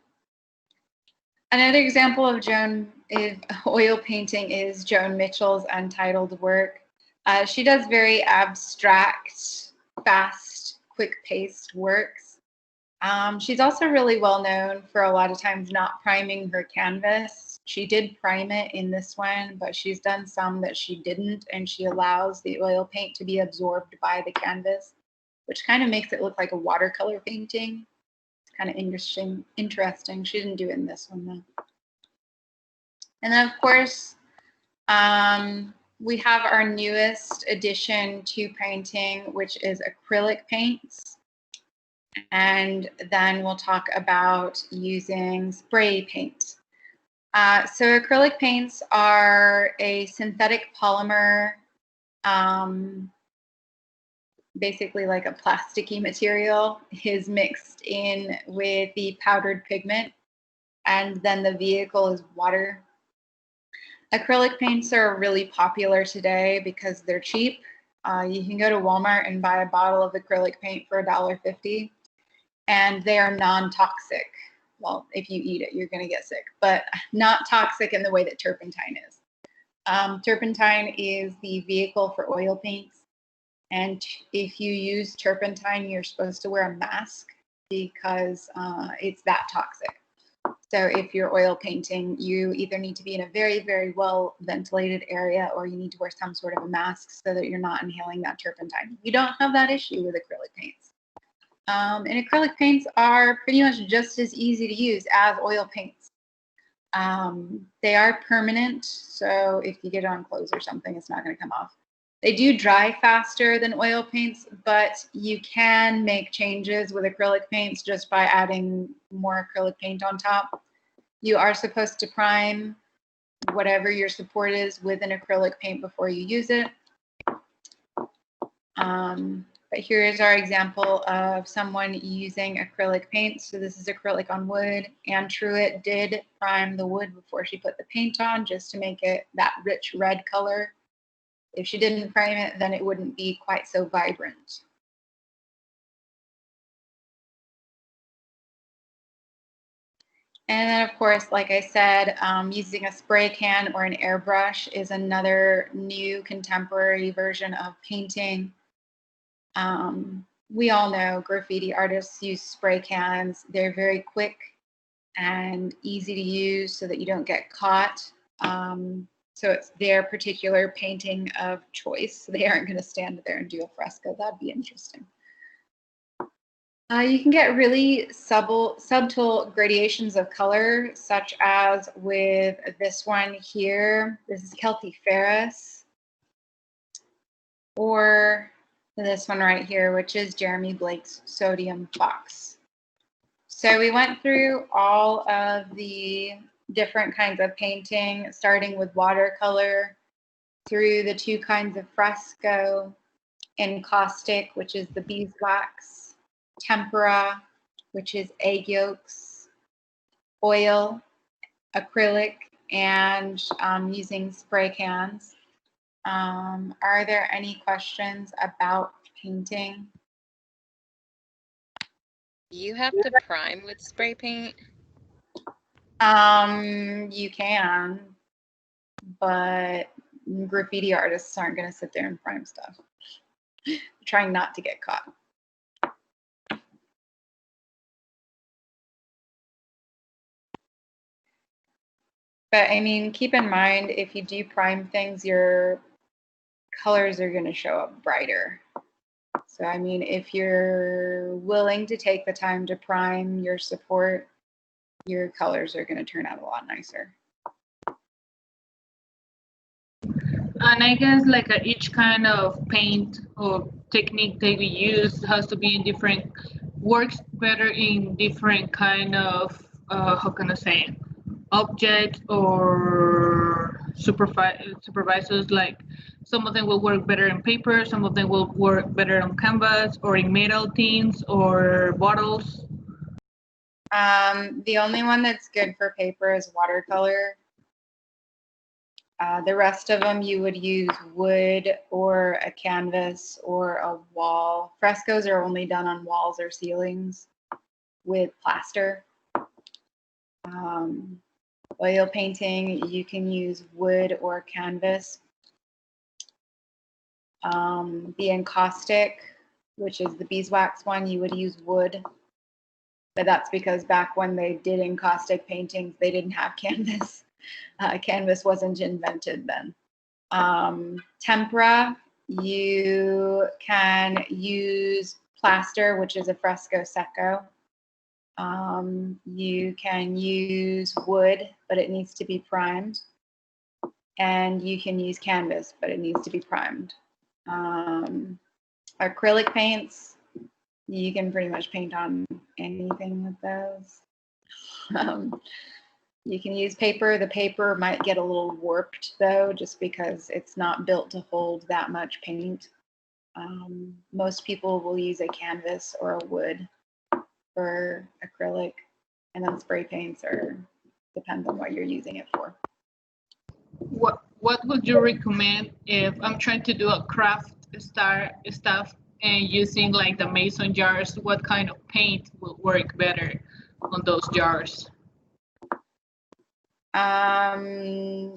S1: Another example of oil painting is Joan Mitchell's Untitled work. She does very abstract, fast, quick-paced works. She's also really well known for a lot of times not priming her canvas. She did prime it in this one, but she's done some that she didn't, and she allows the oil paint to be absorbed by the canvas, which kind of makes it look like a watercolor painting. It's kind of interesting. She didn't do it in this one though. And then of course, we have our newest addition to painting, which is acrylic paints. And then we'll talk about using spray paint. So acrylic paints are a synthetic polymer basically like a plasticky material, is mixed in with the powdered pigment, and then the vehicle is water. Acrylic paints are really popular today because they're cheap. You can go to Walmart and buy a bottle of acrylic paint for $1.50, and they are non-toxic. Well, if you eat it, you're going to get sick, but not toxic in the way that turpentine is. Turpentine is the vehicle for oil paints. And if you use turpentine, you're supposed to wear a mask because it's that toxic. So if you're oil painting, you either need to be in a very, very well ventilated area, or you need to wear some sort of a mask so that you're not inhaling that turpentine. You don't have that issue with acrylic paints. And acrylic paints are pretty much just as easy to use as oil paints. They are permanent, so if you get it on clothes or something, it's not going to come off. They do dry faster than oil paints, but you can make changes with acrylic paints just by adding more acrylic paint on top. You are supposed to prime whatever your support is with an acrylic paint before you use it. But here is our example of someone using acrylic paint. So this is acrylic on wood. Anne Truitt did prime the wood before she put the paint on, just to make it that rich red color. If she didn't prime it, then it wouldn't be quite so vibrant. And then, of course, like I said, using a spray can or an airbrush is another new contemporary version of painting. We all know graffiti artists use spray cans. They're very quick and easy to use so that you don't get caught. So it's their particular painting of choice. They aren't going to stand there and do a fresco. That'd be interesting. You can get really subtle gradations of color, such as with this one here. This is Kelty Ferris. Or this one right here, which is Jeremy Blake's Sodium Fox. So we went through all of the different kinds of painting, starting with watercolor, through the two kinds of fresco, encaustic, which is the beeswax, tempura, which is egg yolks, oil, acrylic, and using spray cans. Are there any questions about painting?
S2: You have to prime with spray paint?
S1: You can, but graffiti artists aren't going to sit there and prime stuff. Trying not to get caught. But I mean, keep in mind, if you do prime things, your colors are going to show up brighter. So, I mean, if you're willing to take the time to prime your support, your colors are going to turn out a lot nicer.
S3: And I guess like each kind of paint or technique that we use has to be in different, works better in different kind of, how can I say it, objects or supervisors. Like some of them will work better in paper, some of them will work better on canvas or in metal tins or bottles.
S1: The only one that's good for paper is watercolor. The rest of them you would use wood or a canvas or a wall. Frescoes are only done on walls or ceilings with plaster. Oil painting, you can use wood or canvas. The encaustic, which is the beeswax one, you would use wood. But that's because back when they did encaustic paintings, they didn't have canvas. Canvas wasn't invented then. Tempura, you can use plaster, which is a fresco secco. You can use wood, but it needs to be primed. And you can use canvas, but it needs to be primed. Acrylic paints, you can pretty much paint on anything with those. You can use paper. The paper might get a little warped though, just because it's not built to hold that much paint. Most people will use a canvas or a wood for acrylic, and then spray paints or depends on what you're using it for.
S3: What would you recommend if I'm trying to do a craft stuff and using like the mason jars? What kind of paint will work better on those jars?
S1: Well,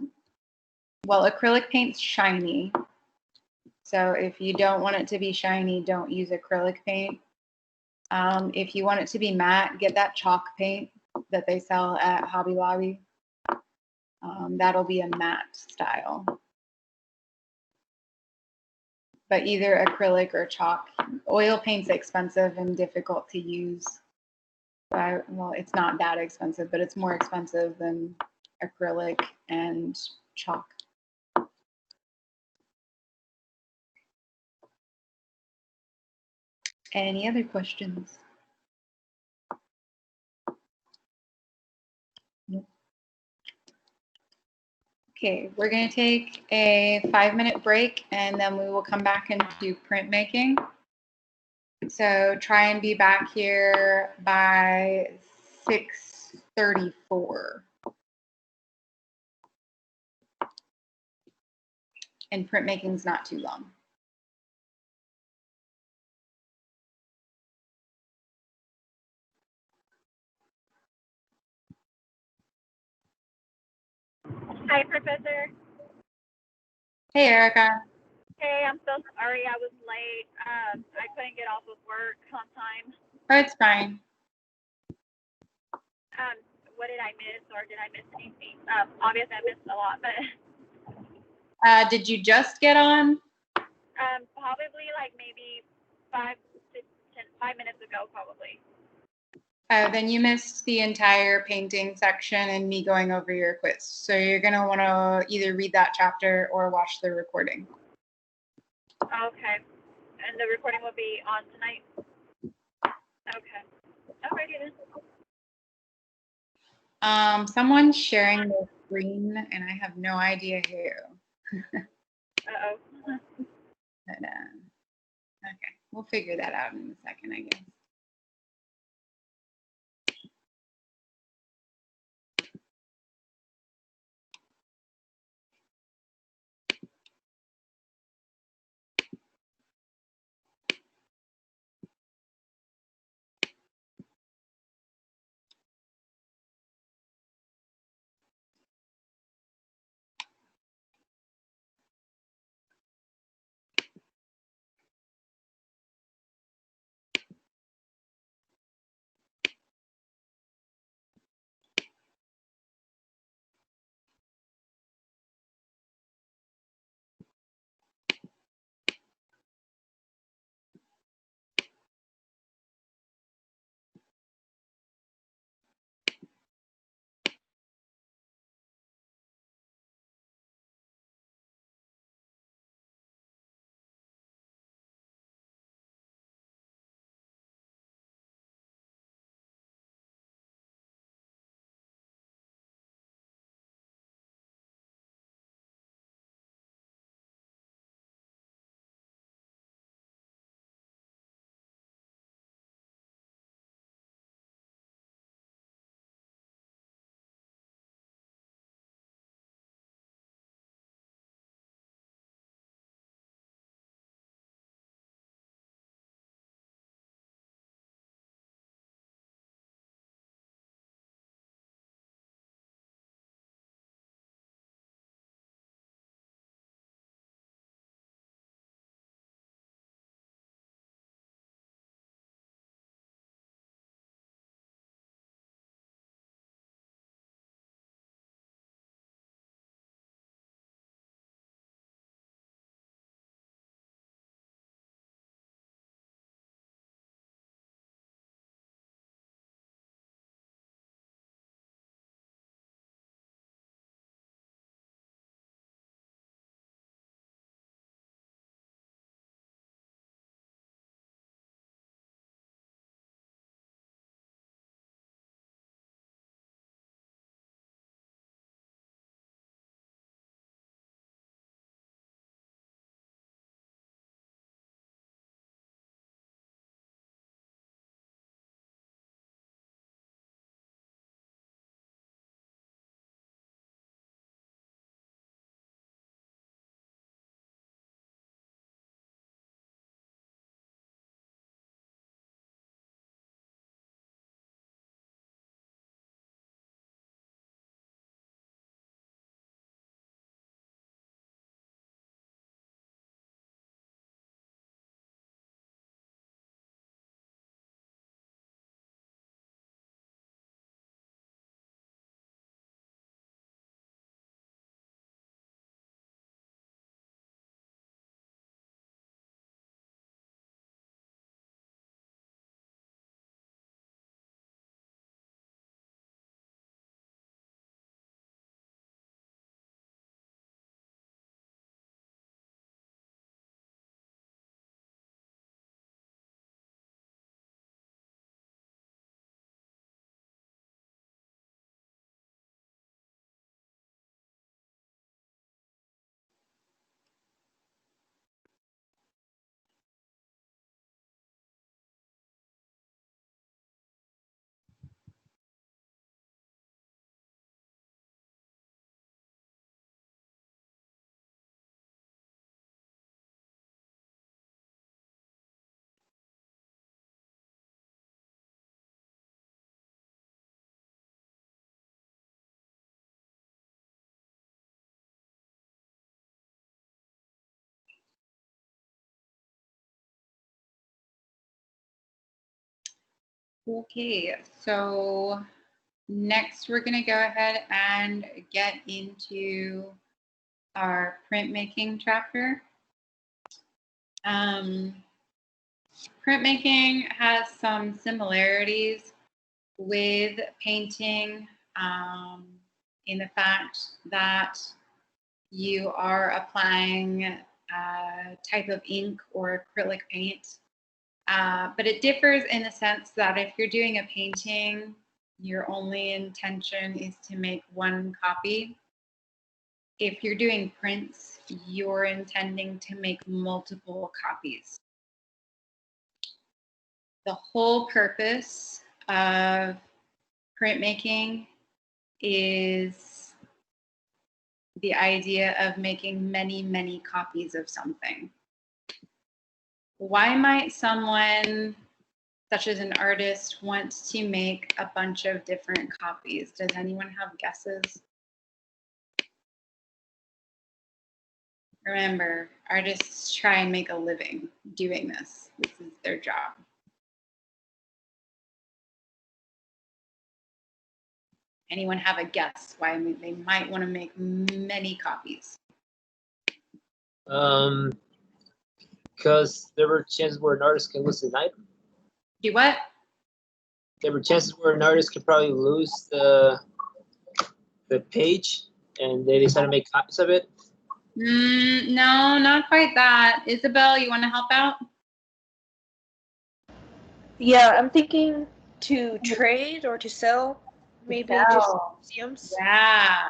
S1: acrylic paint's shiny. So if you don't want it to be shiny, don't use acrylic paint. If you want it to be matte, get that chalk paint that they sell at Hobby Lobby. That'll be a matte style. But either acrylic or chalk. Oil paint's expensive and difficult to use. Well, it's not that expensive, but it's more expensive than acrylic and chalk. Any other questions? Nope. Okay, we're going to take a 5-minute break and then we will come back and do printmaking. So try and be back here by 6:34. And printmaking's not too long.
S5: Hi, Professor.
S1: Hey, Erica.
S5: Hey, I'm so sorry I was late. I couldn't get off of work on time.
S1: Oh, it's fine.
S5: What did I miss, or did I miss anything? Obviously, I missed a lot, but
S1: Did you just get on?
S5: probably like maybe 5 minutes ago, probably.
S1: Then you missed the entire painting section and me going over your quiz. So you're going to want to either read that chapter or watch the recording.
S5: Okay. And the recording will be on tonight? Okay. Alrighty then.
S1: Someone's sharing their screen and I have no idea who.
S5: Uh-oh.
S1: But, okay, we'll figure that out in a second, I guess. Okay, so next we're going to go ahead and get into our printmaking chapter. Printmaking has some similarities with painting in the fact that you are applying a type of ink or acrylic paint. But it differs in the sense that if you're doing a painting, your only intention is to make one copy. If you're doing prints, you're intending to make multiple copies. The whole purpose of printmaking is the idea of making many, many copies of something. Why might someone, such as an artist, want to make a bunch of different copies? Does anyone have guesses? Remember, artists try and make a living doing this. This is their job. Anyone have a guess why they might want to make many copies?
S6: Because there were chances where an artist can lose an item.
S1: Do what?
S6: There were chances where an artist could probably lose the page, and they decided to make copies of it.
S1: No, not quite that. Isabel, you want to help out?
S7: Yeah, I'm thinking to trade or to sell, maybe just museums.
S1: Yeah.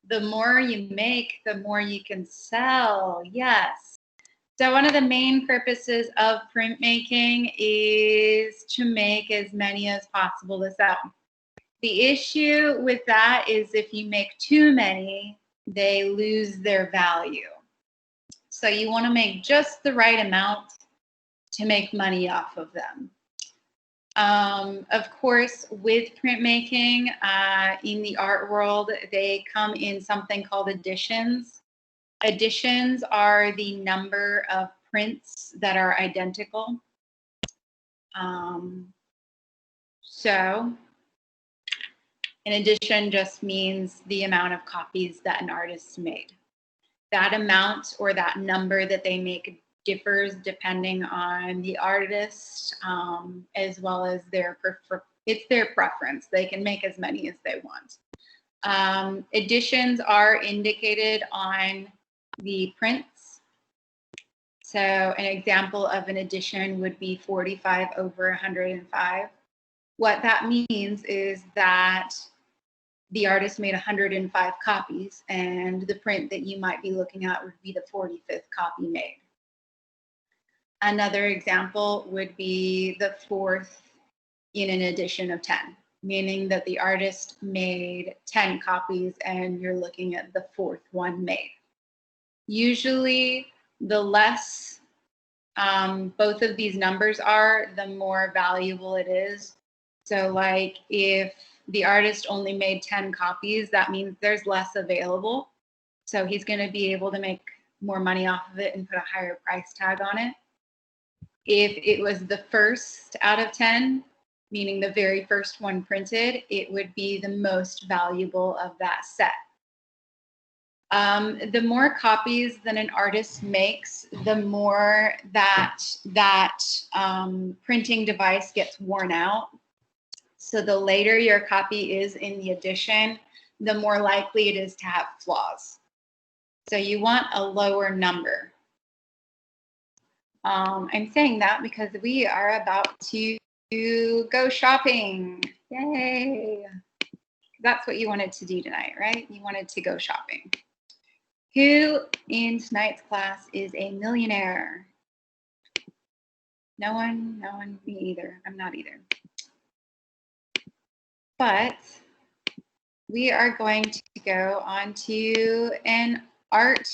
S1: The more you make, the more you can sell. Yes. So one of the main purposes of printmaking is to make as many as possible to sell. The issue with that is if you make too many, they lose their value. So you want to make just the right amount to make money off of them. Of course, with printmaking, in the art world, they come in something called editions. Editions are the number of prints that are identical. So an edition just means the amount of copies that an artist made. That amount or that number that they make differs depending on the artist, as well as their preference. They can make as many as they want. Editions are indicated on the prints. So an example of an edition would be 45 over 105. What that means is that the artist made 105 copies, and the print that you might be looking at would be the 45th copy made. Another example would be the fourth in an edition of 10, meaning that the artist made 10 copies and you're looking at the fourth one made. Usually, the less both of these numbers are, the more valuable it is. So like if the artist only made 10 copies, that means there's less available. So he's going to be able to make more money off of it and put a higher price tag on it. If it was the first out of 10, meaning the very first one printed, it would be the most valuable of that set. The more copies that an artist makes, the more that printing device gets worn out. So the later your copy is in the edition, the more likely it is to have flaws. So you want a lower number. I'm saying that because we are about to go shopping. Yay. That's what you wanted to do tonight, right? You wanted to go shopping. Who in tonight's class is a millionaire? No one? No one? Me either. I'm not either. But we are going to go onto an art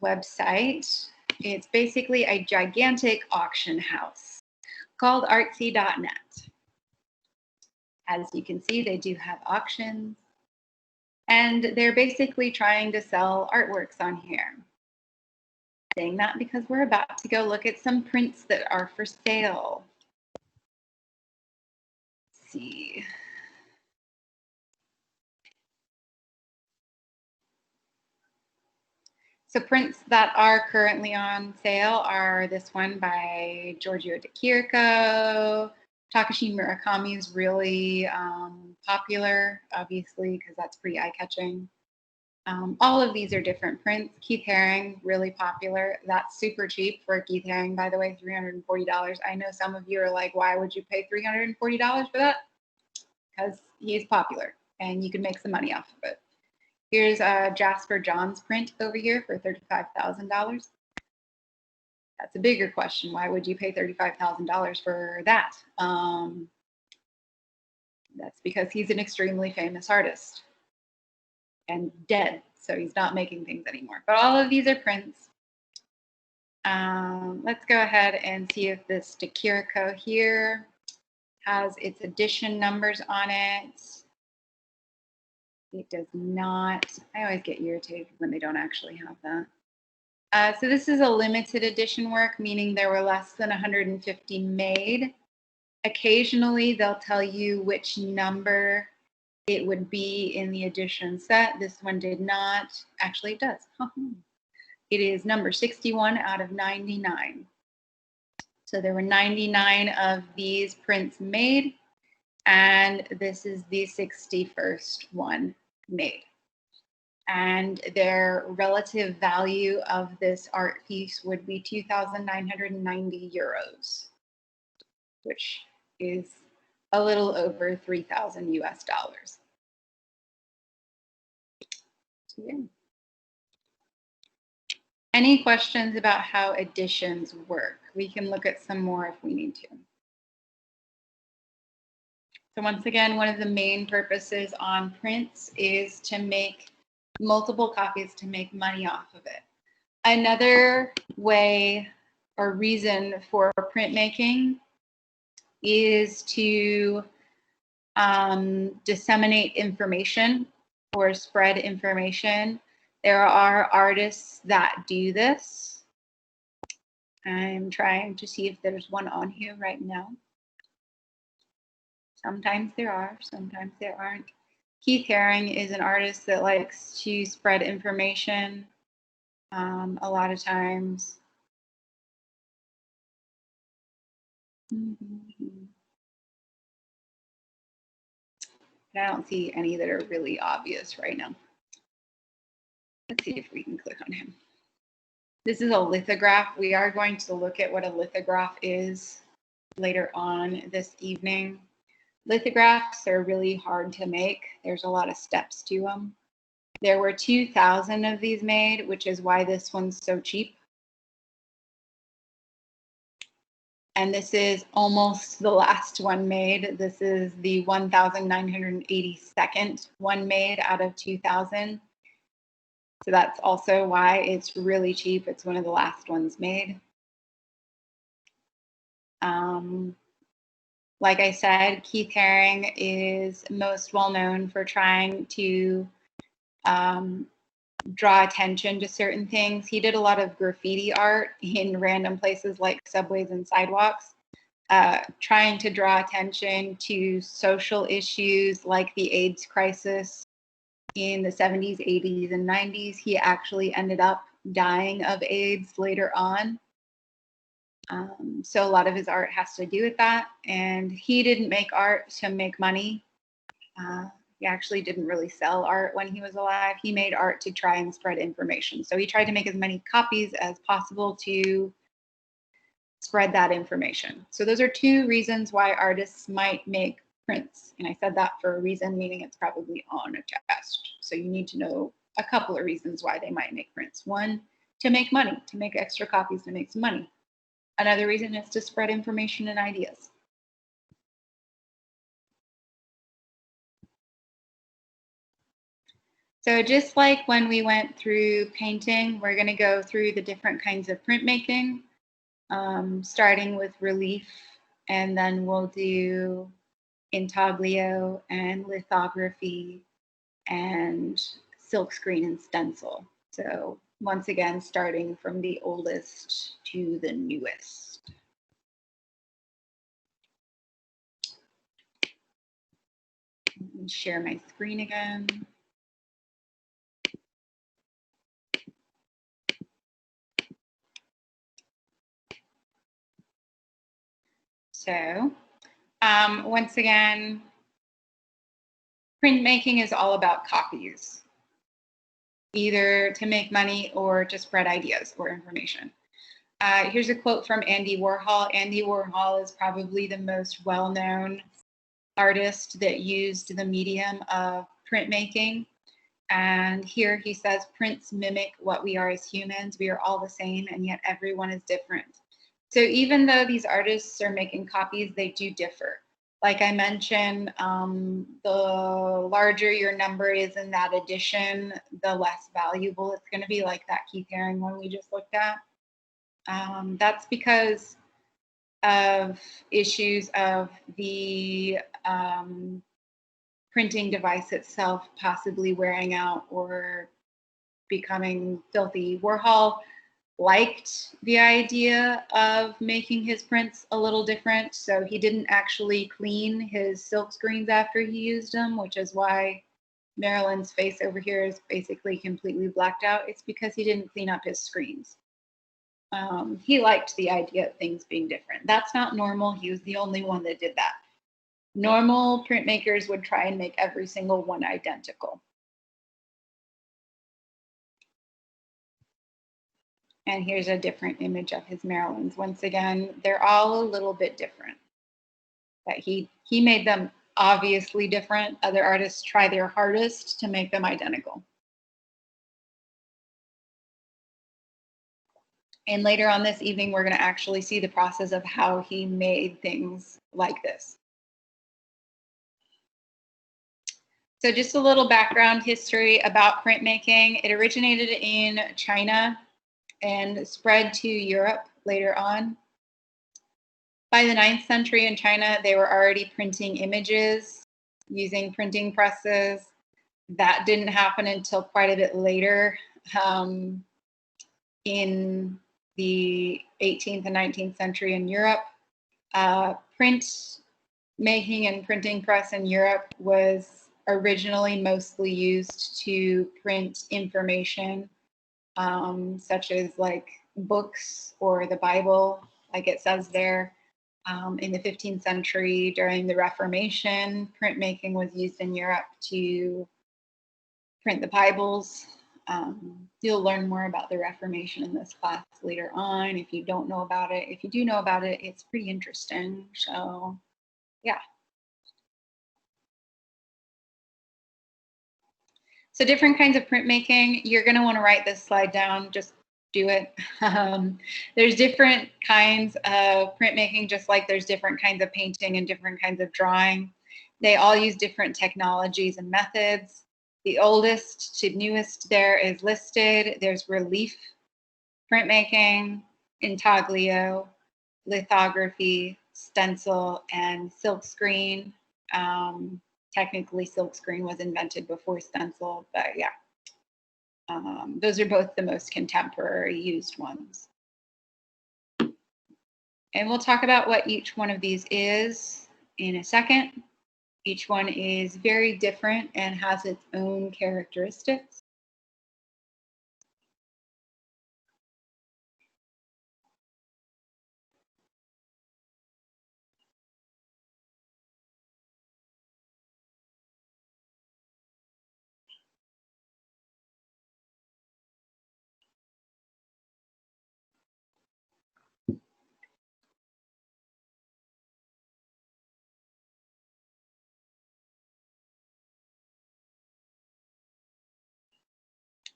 S1: website. It's basically a gigantic auction house called artsy.net. As you can see, they do have auctions, and they're basically trying to sell artworks on here. I'm saying that because we're about to go look at some prints that are for sale. see. So prints that are currently on sale are this one by Giorgio de Chirico. Takashi Murakami is really popular, obviously, because that's pretty eye-catching. All of these are different prints. Keith Haring, really popular. That's super cheap for Keith Haring, by the way, $340. I know some of you are like, why would you pay $340 for that? Because he's popular and you can make some money off of it. Here's Jasper John's print over here for $35,000. That's a bigger question. Why would you pay $35,000 for that? That's because he's an extremely famous artist and dead, so he's not making things anymore. But all of these are prints. Let's go ahead and see if this de Chirico here has its edition numbers on it. It does not. I always get irritated when they don't actually have that. So this is a limited edition work, meaning there were less than 150 made. Occasionally, they'll tell you which number it would be in the edition set. This one did not. Actually, it does. It is number 61 out of 99. So there were 99 of these prints made, and this is the 61st one made. And their relative value of this art piece would be 2,990 euros, which is a little over 3,000 US dollars. So, yeah. Any questions about how editions work? We can look at some more if we need to. So once again, one of the main purposes on prints is to make multiple copies to make money off of it. Another way or reason for printmaking is to disseminate information or spread information. There are artists that do this. I'm trying to see if there's one on here right now. Sometimes there are, sometimes there aren't. Keith Haring is an artist that likes to spread information a lot of times. But I don't see any that are really obvious right now. Let's see if we can click on him. This is a lithograph. We are going to look at what a lithograph is later on this evening. Lithographs are really hard to make. There's a lot of steps to them. There were 2,000 of these made, which is why this one's so cheap. And this is almost the last one made. This is the 1,982nd one made out of 2,000. So that's also why it's really cheap. It's one of the last ones made. Like I said, Keith Haring is most well known for trying to draw attention to certain things. He did a lot of graffiti art in random places like subways and sidewalks, trying to draw attention to social issues like the AIDS crisis in the 70s, 80s, and 90s. He actually ended up dying of AIDS later on. So a lot of his art has to do with that. And he didn't make art to make money. He actually didn't really sell art when he was alive. He made art to try and spread information. So he tried to make as many copies as possible to spread that information. So those are two reasons why artists might make prints. And I said that for a reason, meaning it's probably on a test. So you need to know a couple of reasons why they might make prints. One, to make money, to make extra copies to make some money. Another reason is to spread information and ideas. So just like when we went through painting, we're going to go through the different kinds of printmaking, starting with relief, and then we'll do intaglio and lithography and silkscreen and stencil. So once again, starting from the oldest to the newest. Share my screen again. So once again, printmaking is all about copies, either to make money or to spread ideas or information. Here's a quote from Andy Warhol. Andy Warhol is probably the most well-known artist that used the medium of printmaking. And here he says, prints mimic what we are as humans. We are all the same, and yet everyone is different. So even though these artists are making copies, they do differ. Like I mentioned, the larger your number is in that edition, the less valuable it's going to be, like that Keith Haring one we just looked at. That's because of issues of the printing device itself possibly wearing out or becoming filthy. Warhol liked the idea of making his prints a little different, so he didn't actually clean his silk screens after he used them, which is why Marilyn's face over here is basically completely blacked out. It's because he didn't clean up his screens. He liked the idea of things being different. That's not normal. He was the only one that did that. Normal printmakers would try and make every single one identical. And here's a different image of his Marylands. Once again, they're all a little bit different. But he made them obviously different. Other artists try their hardest to make them identical. And later on this evening, we're going to actually see the process of how he made things like this. So just a little background history about printmaking. It originated in China and spread to Europe later on. By the 9th century in China, they were already printing images using printing presses. That didn't happen until quite a bit later in the 18th and 19th century in Europe. Print making and printing press in Europe was originally mostly used to print information, such as like books or the Bible, like it says there. In the 15th century, during the Reformation, printmaking was used in Europe to print the Bibles. You'll learn more about the Reformation in this class later on if you don't know about it. If you do know about it, it's pretty interesting. So, yeah. So different kinds of printmaking. You're going to want to write this slide down. Just do it. There's different kinds of printmaking, just like there's different kinds of painting and different kinds of drawing. They all use different technologies and methods. The oldest to newest there is listed. There's relief printmaking, intaglio, lithography, stencil, and silkscreen. Technically, silkscreen was invented before stencil, but yeah. Those are both the most contemporary used ones. And we'll talk about what each one of these is in a second. Each one is very different and has its own characteristics.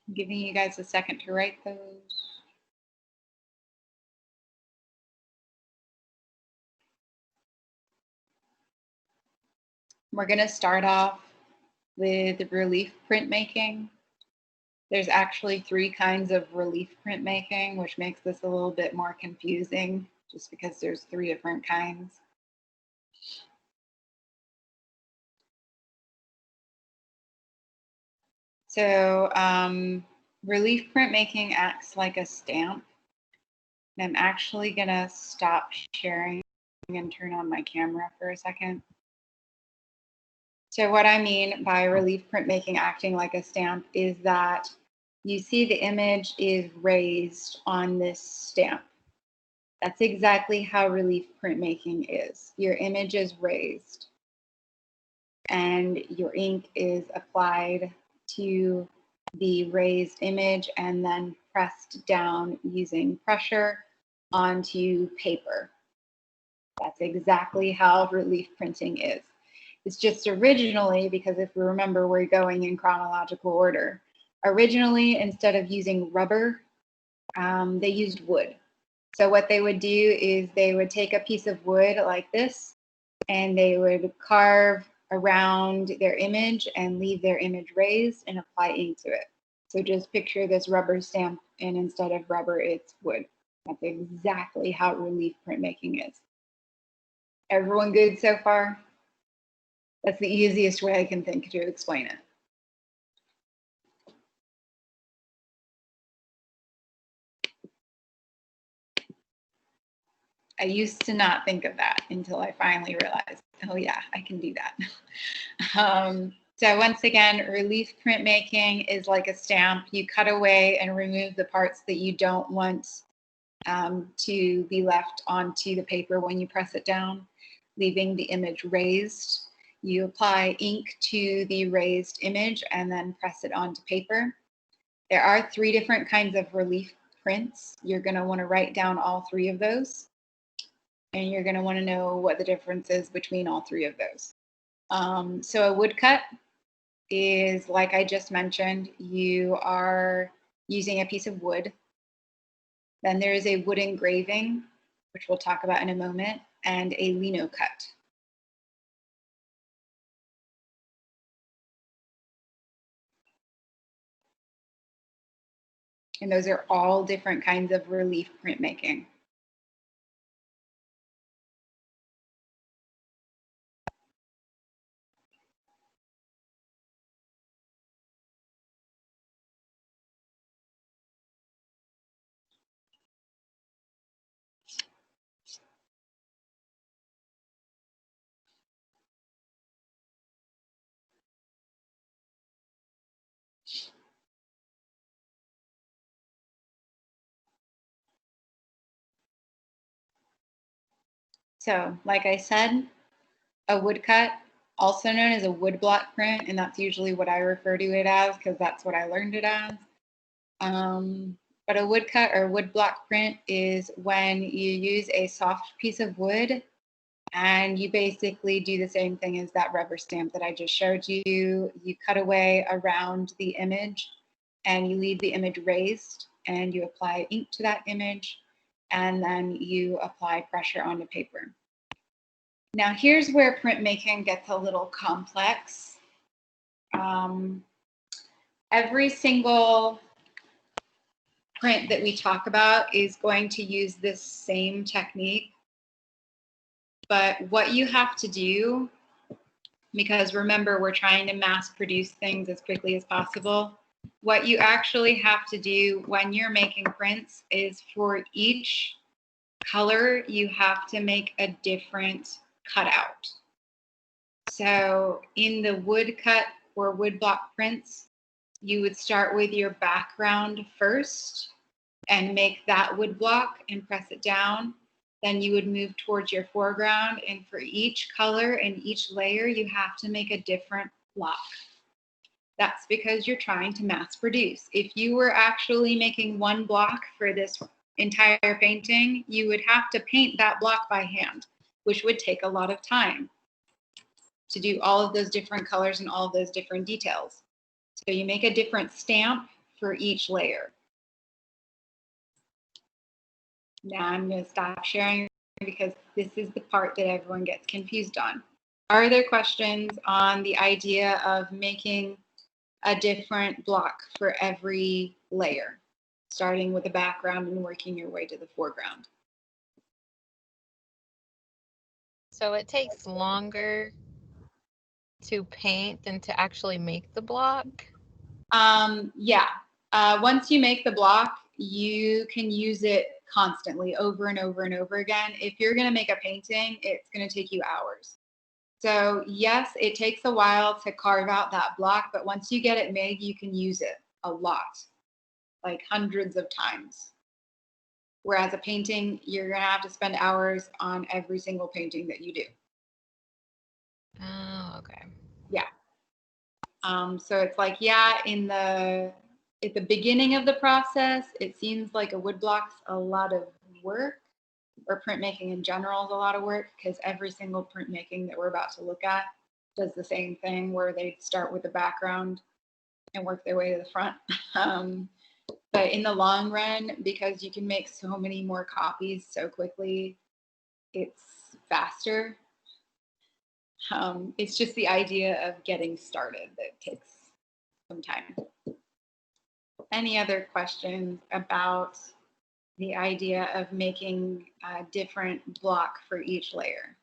S1: I'm giving you guys a second to write those. We're going to start off with relief printmaking. There's actually 3 kinds of relief printmaking, which makes this a little bit more confusing just because there's 3 different kinds. So relief printmaking acts like a stamp. And I'm actually going to stop sharing and turn on my camera for a second So what I mean by relief printmaking acting like a stamp is that you see the image is raised on this stamp. That's exactly how relief printmaking is. Your image is raised and your ink is applied to the raised image and then pressed down using pressure onto paper. That's exactly how relief printing is. It's just originally, because if we remember, we're going in chronological order. Originally, instead of using rubber, they used wood. So what they would do is they would take a piece of wood like this, and they would carve around their image and leave their image raised and apply ink to it. So just picture this rubber stamp, and instead of rubber, it's wood. That's exactly how relief printmaking is. Everyone good so far? That's the easiest way I can think to explain it. I used to not think of that until I finally realized, oh yeah, I can do that. So once again, relief printmaking is like a stamp. You cut away and remove the parts that you don't want to be left onto the paper when you press it down, leaving the image raised. You apply ink to the raised image and then press it onto paper. There are 3 different kinds of relief prints. You're going to want to write down all 3 of those. And you're going to want to know what the difference is between all 3 of those. So a woodcut is, like I just mentioned, you are using a piece of wood. Then there is a wood engraving, which we'll talk about in a moment, and a lino cut. And those are all different kinds of relief printmaking. So, like I said, a woodcut, also known as a woodblock print, and that's usually what I refer to it as because that's what I learned it as. But a woodcut or woodblock print is when you use a soft piece of wood and you basically do the same thing as that rubber stamp that I just showed you. You cut away around the image and you leave the image raised and you apply ink to that image and then you apply pressure onto paper. Now here's where printmaking gets a little complex. Every single print that we talk about is going to use this same technique. But what you have to do, because remember, we're trying to mass produce things as quickly as possible, what you actually have to do when you're making prints is for each color, you have to make a different cutout. So in the woodcut or woodblock prints, you would start with your background first and make that woodblock and press it down. Then you would move towards your foreground, and for each color and each layer, you have to make a different block. That's because you're trying to mass produce. If you were actually making one block for this entire painting, you would have to paint that block by hand, which would take a lot of time to do all of those different colors and all of those different details. So you make a different stamp for each layer. Now I'm going to stop sharing because this is the part that everyone gets confused on. Are there questions on the idea of making a different block for every layer, starting with the background and working your way to the foreground?
S2: So it takes longer to paint than to actually make the block?
S1: Yeah. Once you make the block, you can use it constantly over and over and over again. If you're going to make a painting, it's going to take you hours. So yes, it takes a while to carve out that block, but once you get it made, you can use it a lot, like hundreds of times. Whereas a painting, you're gonna have to spend hours on every single painting that you do.
S2: Oh, okay.
S1: Yeah. So it's like, yeah, at the beginning of the process, it seems like a woodblock's a lot of work, or printmaking in general is a lot of work, because every single printmaking that we're about to look at does the same thing, where they start with the background and work their way to the front. But in the long run, because you can make so many more copies so quickly, it's faster. It's just the idea of getting started that takes some time. Any other questions about the idea of making a different block for each layer?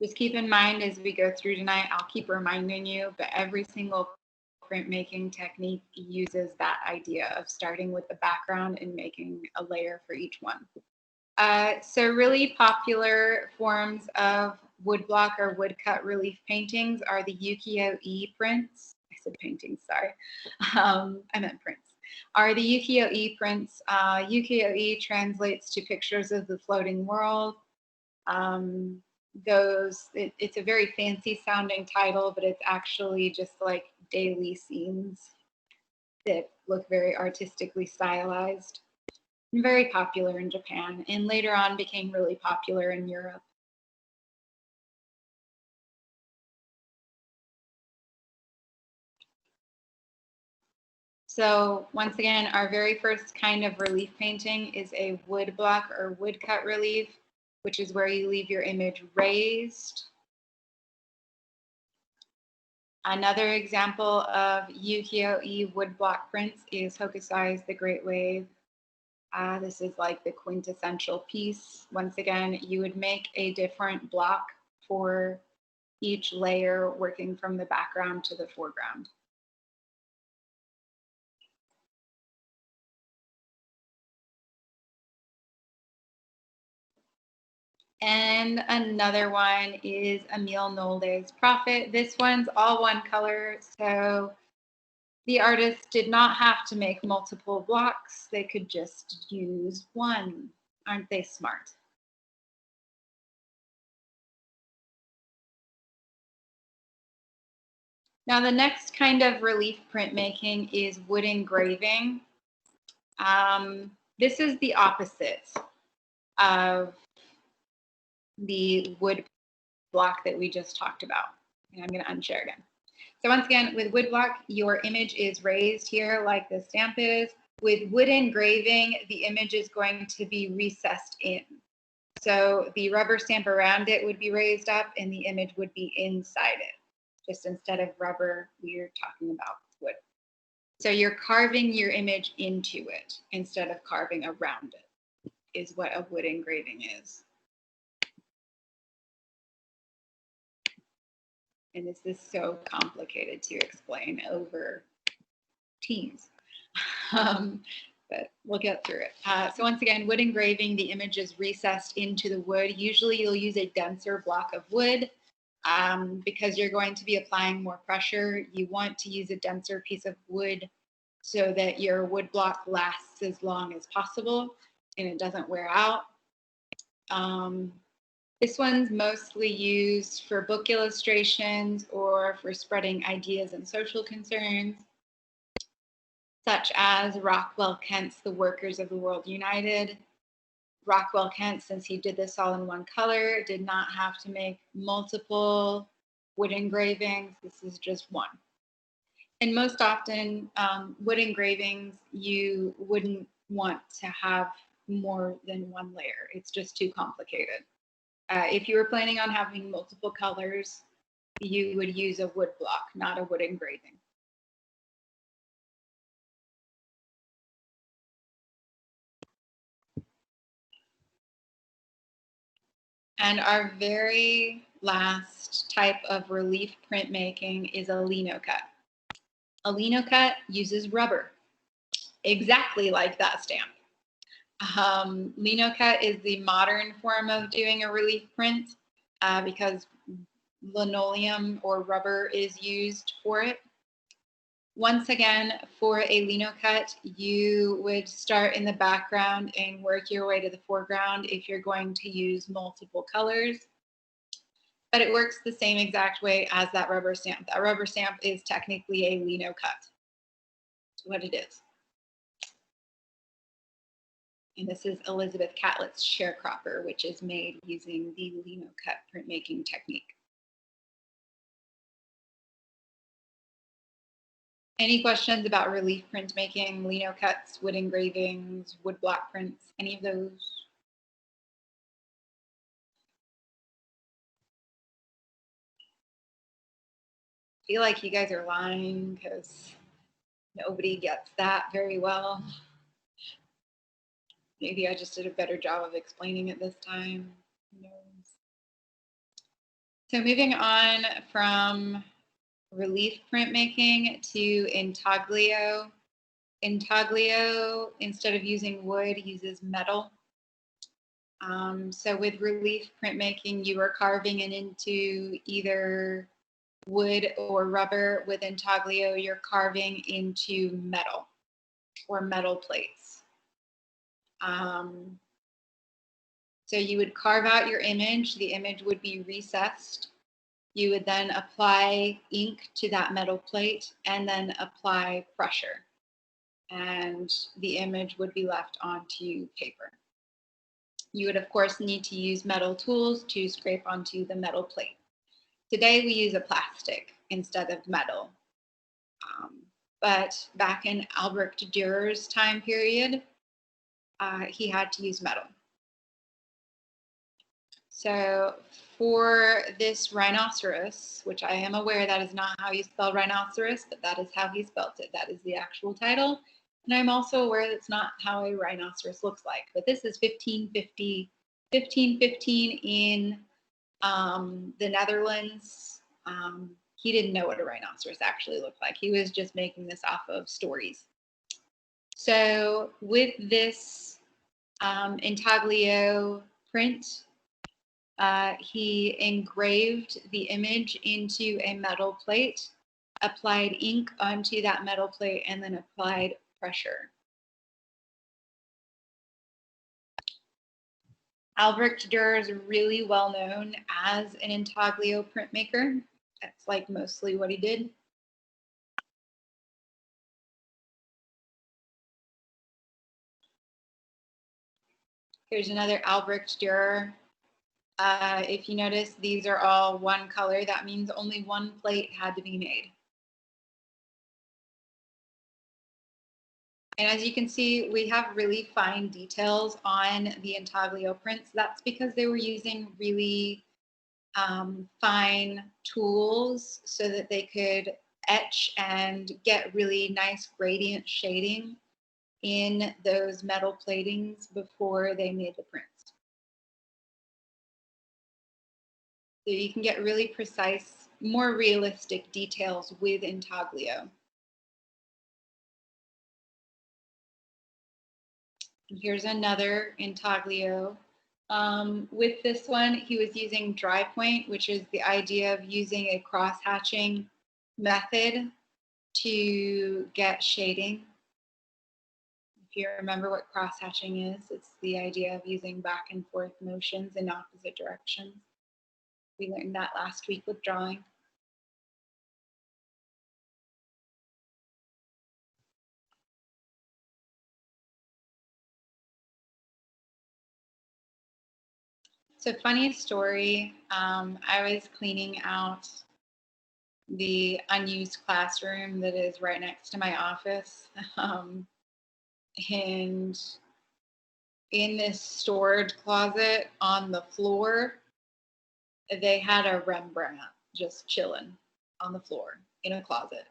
S1: Just keep in mind as we go through tonight, I'll keep reminding you, but every single printmaking technique uses that idea of starting with the background and making a layer for each one. So really popular forms of woodblock or woodcut relief paintings are the ukiyo-e prints. I said paintings, sorry. I meant prints. Are the ukiyo-e prints. Ukiyo-e translates to pictures of the floating world. It's a very fancy sounding title, but it's actually just like daily scenes that look very artistically stylized. And very popular in Japan, and later on became really popular in Europe. So once again, our very first kind of relief painting is a woodblock or woodcut relief, which is where you leave your image raised. Another example of ukiyo-e woodblock prints is Hokusai's The Great Wave. This is like the quintessential piece. Once again, you would make a different block for each layer, working from the background to the foreground. And another one is Emile Nolde's Prophet. This one's all one color, so the artist did not have to make multiple blocks. They could just use one. Aren't they smart? Now the next kind of relief printmaking is wood engraving. This is the opposite of the wood block that we just talked about. And I'm going to unshare again. So once again, with wood block, your image is raised here like the stamp is. With wood engraving, the image is going to be recessed in. So the rubber stamp around it would be raised up and the image would be inside it. Just instead of rubber, we're talking about wood. So you're carving your image into it instead of carving around it, is what a wood engraving is. And this is so complicated to explain over Teams, but we'll get through it. So once again, wood engraving, the image is recessed into the wood. Usually you'll use a denser block of wood because you're going to be applying more pressure. You want to use a denser piece of wood so that your wood block lasts as long as possible and it doesn't wear out. This one's mostly used for book illustrations or for spreading ideas and social concerns, such as Rockwell Kent's The Workers of the World United. Rockwell Kent, since he did this all in one color, did not have to make multiple wood engravings. This is just one. And most often, wood engravings, you wouldn't want to have more than one layer. It's just too complicated. If you were planning on having multiple colors, you would use a wood block, not a wood engraving. And our very last type of relief printmaking is a lino cut. A lino cut uses rubber, exactly like that stamp. Linocut is the modern form of doing a relief print because linoleum or rubber is used for it. Once again, for a linocut, you would start in the background and work your way to the foreground if you're going to use multiple colors. But it works the same exact way as that rubber stamp. That rubber stamp is technically a linocut. That's what it is. And this is Elizabeth Catlett's sharecropper, which is made using the linocut printmaking technique. Any questions about relief printmaking, linocuts, wood engravings, wood block prints, any of those? I feel like you guys are lying because nobody gets that very well. Maybe I just did a better job of explaining it this time. Who knows? So moving on from relief printmaking to intaglio. Intaglio, instead of using wood, uses metal. So with relief printmaking, you are carving it into either wood or rubber. With intaglio, you're carving into metal or metal plates. So you would carve out your image. The image would be recessed. You would then apply ink to that metal plate and then apply pressure. And the image would be left onto paper. You would, of course, need to use metal tools to scrape onto the metal plate. Today, we use a plastic instead of metal. But back in Albrecht Dürer's time period, he had to use metal. So for this rhinoceros, which I am aware that is not how you spell rhinoceros, but that is how he spelt it. That is the actual title. And I'm also aware that's not how a rhinoceros looks like. But this is 1515 in the Netherlands. He didn't know what a rhinoceros actually looked like. He was just making this off of stories. So with this intaglio print, he engraved the image into a metal plate, applied ink onto that metal plate, and then applied pressure. Albrecht Dürer is really well known as an intaglio printmaker. That's like mostly what he did. Here's another Albrecht Dürer. If you notice, these are all one color. That means only one plate had to be made. And as you can see, we have really fine details on the intaglio prints. That's because they were using really fine tools so that they could etch and get really nice gradient shading in those metal platings before they made the prints. So you can get really precise, more realistic details with intaglio. Here's another intaglio. With this one, he was using dry point, which is the idea of using a cross-hatching method to get shading. If you remember what cross-hatching is, it's the idea of using back and forth motions in opposite directions. We learned that last week with drawing. So funny story, I was cleaning out the unused classroom that is right next to my office. And in this storage closet on the floor, they had a Rembrandt just chilling on the floor in a closet.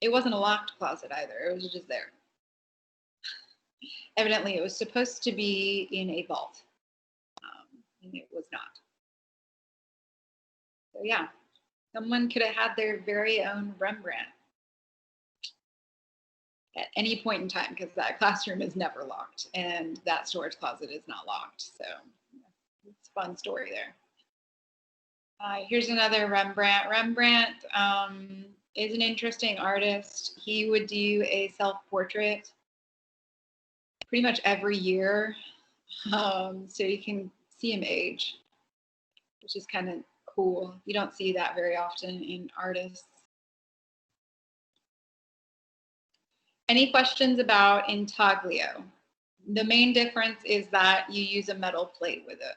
S1: It wasn't a locked closet either, it was just there. Evidently, it was supposed to be in a vault. And it was not. So yeah, someone could have had their very own Rembrandt. at any point in time, because that classroom is never locked and that storage closet is not locked. So it's a fun story there. Here's another Rembrandt. Rembrandt is an interesting artist. He would do a self-portrait pretty much every year. So you can see him age, which is kind of cool. You don't see that very often in artists. Any questions about intaglio? The main difference is that you use a metal plate with it.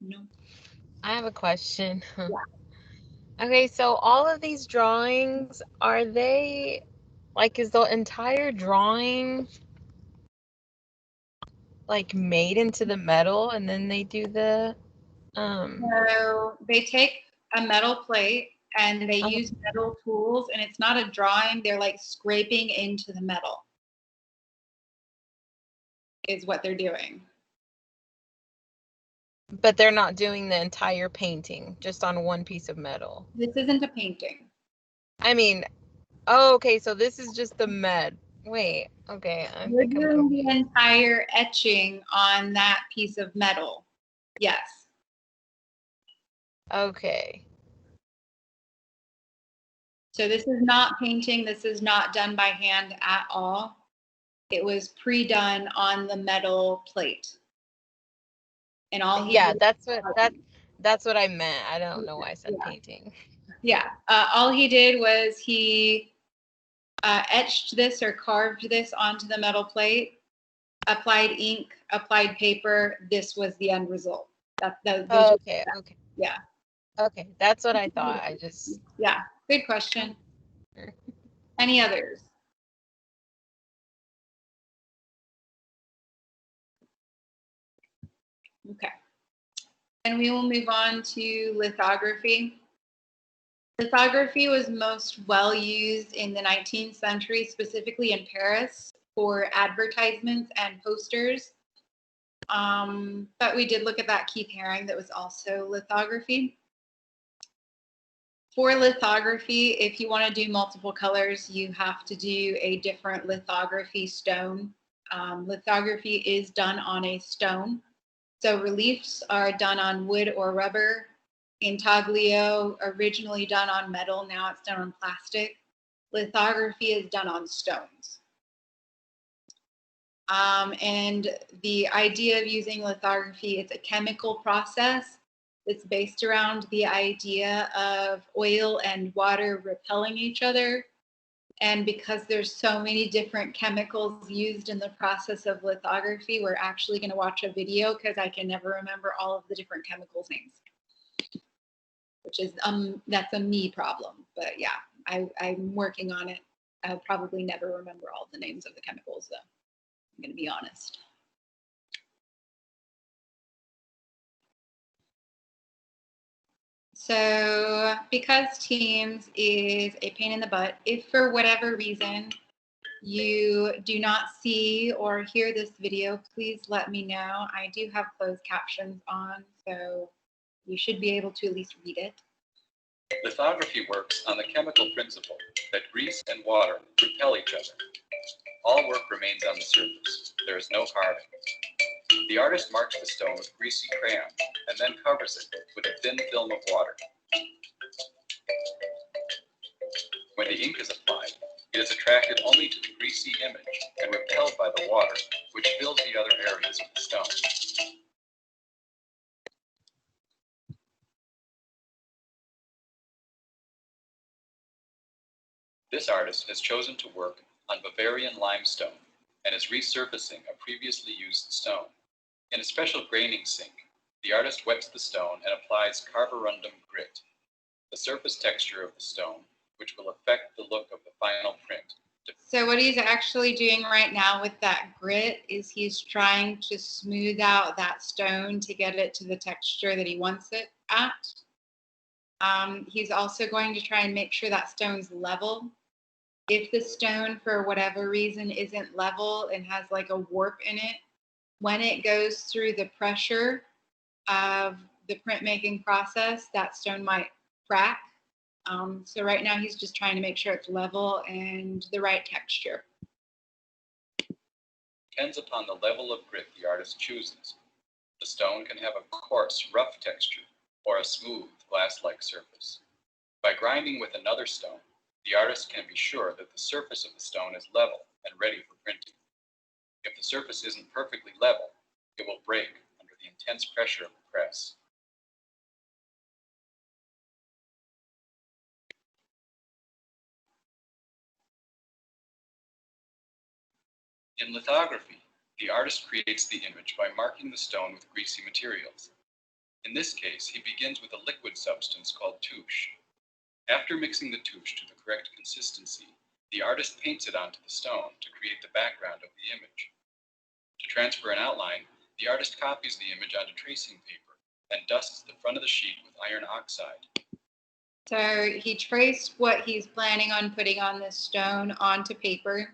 S1: No.
S2: I have a question.
S1: Yeah.
S2: Okay, so all of these drawings, are they, like, is the entire drawing like made into the metal and then they do the
S1: So they take a metal plate and they use metal tools, and it's not a drawing, they're like scraping into the metal is what they're doing.
S2: but they're not doing the entire painting just on one piece of metal.
S1: This isn't a painting.
S2: I mean, oh, okay, so this is just the wait, okay, I
S1: We're
S2: think I'm
S1: doing the
S2: confused.
S1: entire etching on that piece of metal. Yes.
S2: Okay.
S1: So this is not painting. This is not done by hand at all. It was pre-done on the metal plate. And all he
S2: Yeah,
S1: did,
S2: that's what I meant. I don't know why I said painting.
S1: yeah. All he did was he etched this or carved this onto the metal plate, applied ink, applied paper. This was the end result.
S2: Okay.
S1: Yeah.
S2: Okay, that's what I thought. I just
S1: Yeah. Good question. Any others? Okay. And we will move on to lithography. Lithography was most well used in the 19th century, specifically in Paris, for advertisements and posters. But we did look at that Keith Haring that was also lithography. For lithography, if you want to do multiple colors, you have to do a different lithography stone. Lithography is done on a stone. So reliefs are done on wood or rubber. Intaglio, originally done on metal, now it's done on plastic. Lithography is done on stones. And the idea of using lithography, it's a chemical process. It's based around the idea of oil and water repelling each other. And because there's so many different chemicals used in the process of lithography, we're actually going to watch a video because I can never remember all of the different chemicals names, which is that's a me problem. But yeah, I'm working on it. I'll probably never remember all the names of the chemicals, though. I'm going to be honest. So because Teams is a pain in the butt, if for whatever reason you do not see or hear this video, please let me know. I do have closed captions on, so you should be able to at least read it.
S8: Lithography works on the chemical principle that grease and water repel each other. All work remains on the surface. There is no carving. The artist marks the stone with greasy crayon and then covers it with a thin film of water. When the ink is applied, it is attracted only to the greasy image and repelled by the water, which fills the other areas of the stone. This artist has chosen to work on Bavarian limestone and is resurfacing a previously used stone. In a special graining sink, the artist wets the stone and applies carborundum grit, the surface texture of the stone, which will affect the look of the final print.
S1: So what he's actually doing right now with that grit is he's trying to smooth out that stone to get it to the texture that he wants it at. He's also going to try and make sure that stone's level. If the stone, for whatever reason, isn't level and has like a warp in it, when it goes through the pressure of the printmaking process, that stone might crack. So right now he's just trying to make sure it's level and the right texture.
S8: Depends upon the level of grit the artist chooses. The stone can have a coarse, rough texture or a smooth, glass-like surface. By grinding with another stone, the artist can be sure that the surface of the stone is level and ready for printing. If the surface isn't perfectly level, it will break under the intense pressure of the press. In lithography, the artist creates the image by marking the stone with greasy materials. In this case, he begins with a liquid substance called touche. After mixing the touche to the correct consistency, the artist paints it onto the stone to create the background of the image. To transfer an outline, the artist copies the image onto tracing paper and dusts the front of the sheet with iron oxide.
S1: So he traced what he's planning on putting on this stone onto paper.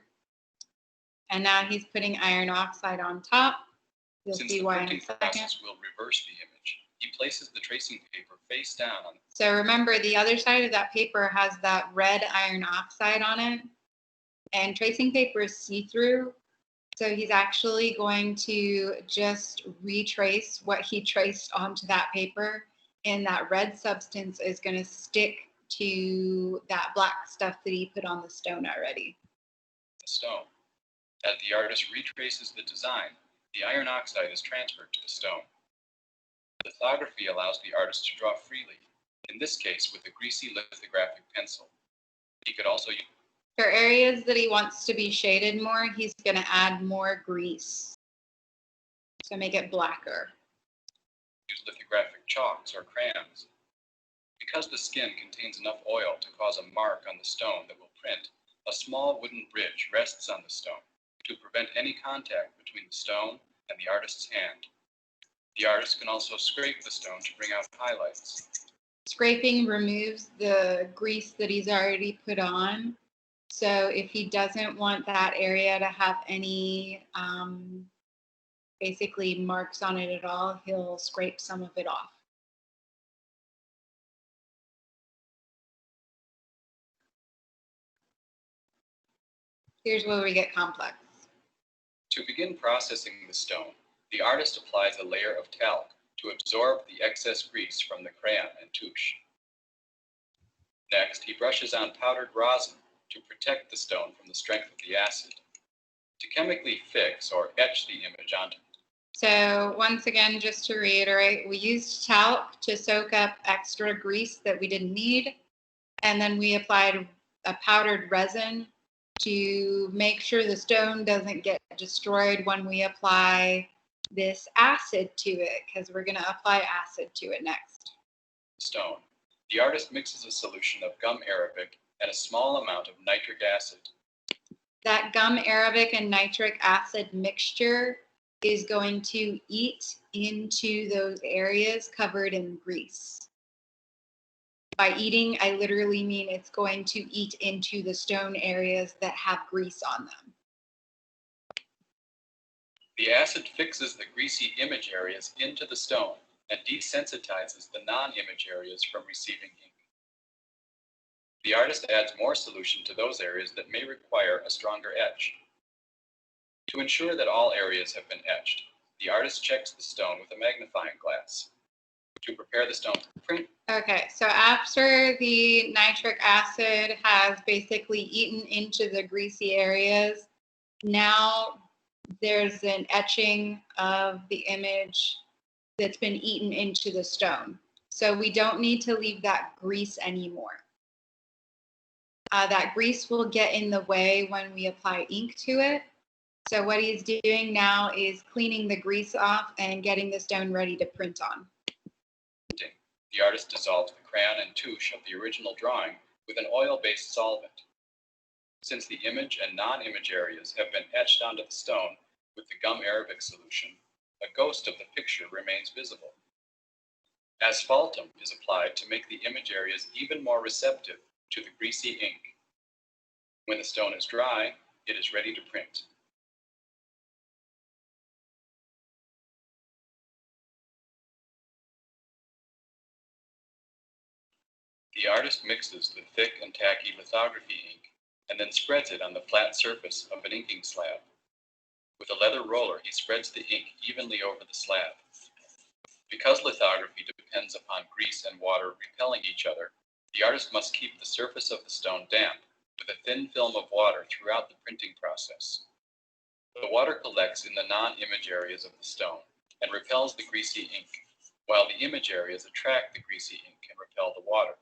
S1: And now he's putting iron oxide on top. You'll
S8: Since
S1: see
S8: the
S1: why in a
S8: printing
S1: second.
S8: process will reverse the image, he places the tracing paper face down.
S1: So remember, the other side of that paper has that red iron oxide on it. And tracing paper is see-through. So he's actually going to just retrace what he traced onto that paper. And that red substance is going to stick to that black stuff that he put on the stone already.
S8: The stone. As the artist retraces the design, the iron oxide is transferred to the stone. Lithography allows the artist to draw freely, in this case with a greasy lithographic pencil. He could also use
S1: For areas that he wants to be shaded more, he's going to add more grease. So make it blacker.
S8: lithographic chalks or crayons. Because the skin contains enough oil to cause a mark on the stone that will print, a small wooden bridge rests on the stone to prevent any contact between the stone and the artist's hand. The artist can also scrape the stone to bring out highlights.
S1: Scraping removes the grease that he's already put on. So if he doesn't want that area to have any basically marks on it at all, he'll scrape some of it off. Here's where we get complex.
S8: To begin processing the stone, the artist applies a layer of talc to absorb the excess grease from the crayon and touche. Next, he brushes on powdered rosin to protect the stone from the strength of the acid. To chemically fix or etch the image onto it.
S1: So once again, just to reiterate, we used talc to soak up extra grease that we didn't need. And then we applied a powdered resin to make sure the stone doesn't get destroyed when we apply this acid to it, because we're going to apply acid to it next.
S8: Stone. The artist mixes a solution of gum arabic and a small amount of nitric acid.
S1: That gum arabic and nitric acid mixture is going to eat into those areas covered in grease. By eating, I literally mean it's going to eat into the stone areas that have grease on them.
S8: The acid fixes the greasy image areas into the stone and desensitizes the non-image areas from receiving ink. The artist adds more solution to those areas that may require a stronger etch. To ensure that all areas have been etched, the artist checks the stone with a magnifying glass. To prepare the stone for print.
S1: Okay, so after the nitric acid has basically eaten into the greasy areas, now there's an etching of the image that's been eaten into the stone. So we don't need to leave that grease anymore. That grease will get in the way when we apply ink to it. So what he's doing now is cleaning the grease off and getting the stone ready to print on.
S8: The artist dissolves the crayon and touche of the original drawing with an oil-based solvent. Since the image and non-image areas have been etched onto the stone with the gum arabic solution, a ghost of the picture remains visible. Asphaltum is applied to make the image areas even more receptive to the greasy ink. When the stone is dry, it is ready to print. The artist mixes the thick and tacky lithography ink and then spreads it on the flat surface of an inking slab. With a leather roller, he spreads the ink evenly over the slab. Because lithography depends upon grease and water repelling each other, the artist must keep the surface of the stone damp with a thin film of water throughout the printing process. The water collects in the non-image areas of the stone and repels the greasy ink, while the image areas attract the greasy ink and repel the water.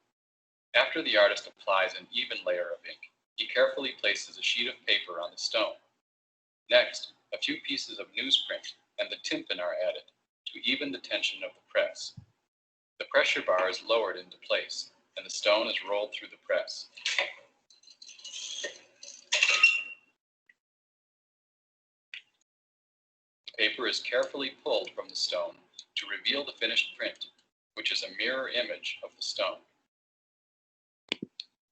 S8: After the artist applies an even layer of ink, he carefully places a sheet of paper on the stone. Next, a few pieces of newsprint and the tympan are added to even the tension of the press. The pressure bar is lowered into place, and the stone is rolled through the press. The paper is carefully pulled from the stone to reveal the finished print, which is a mirror image of the stone.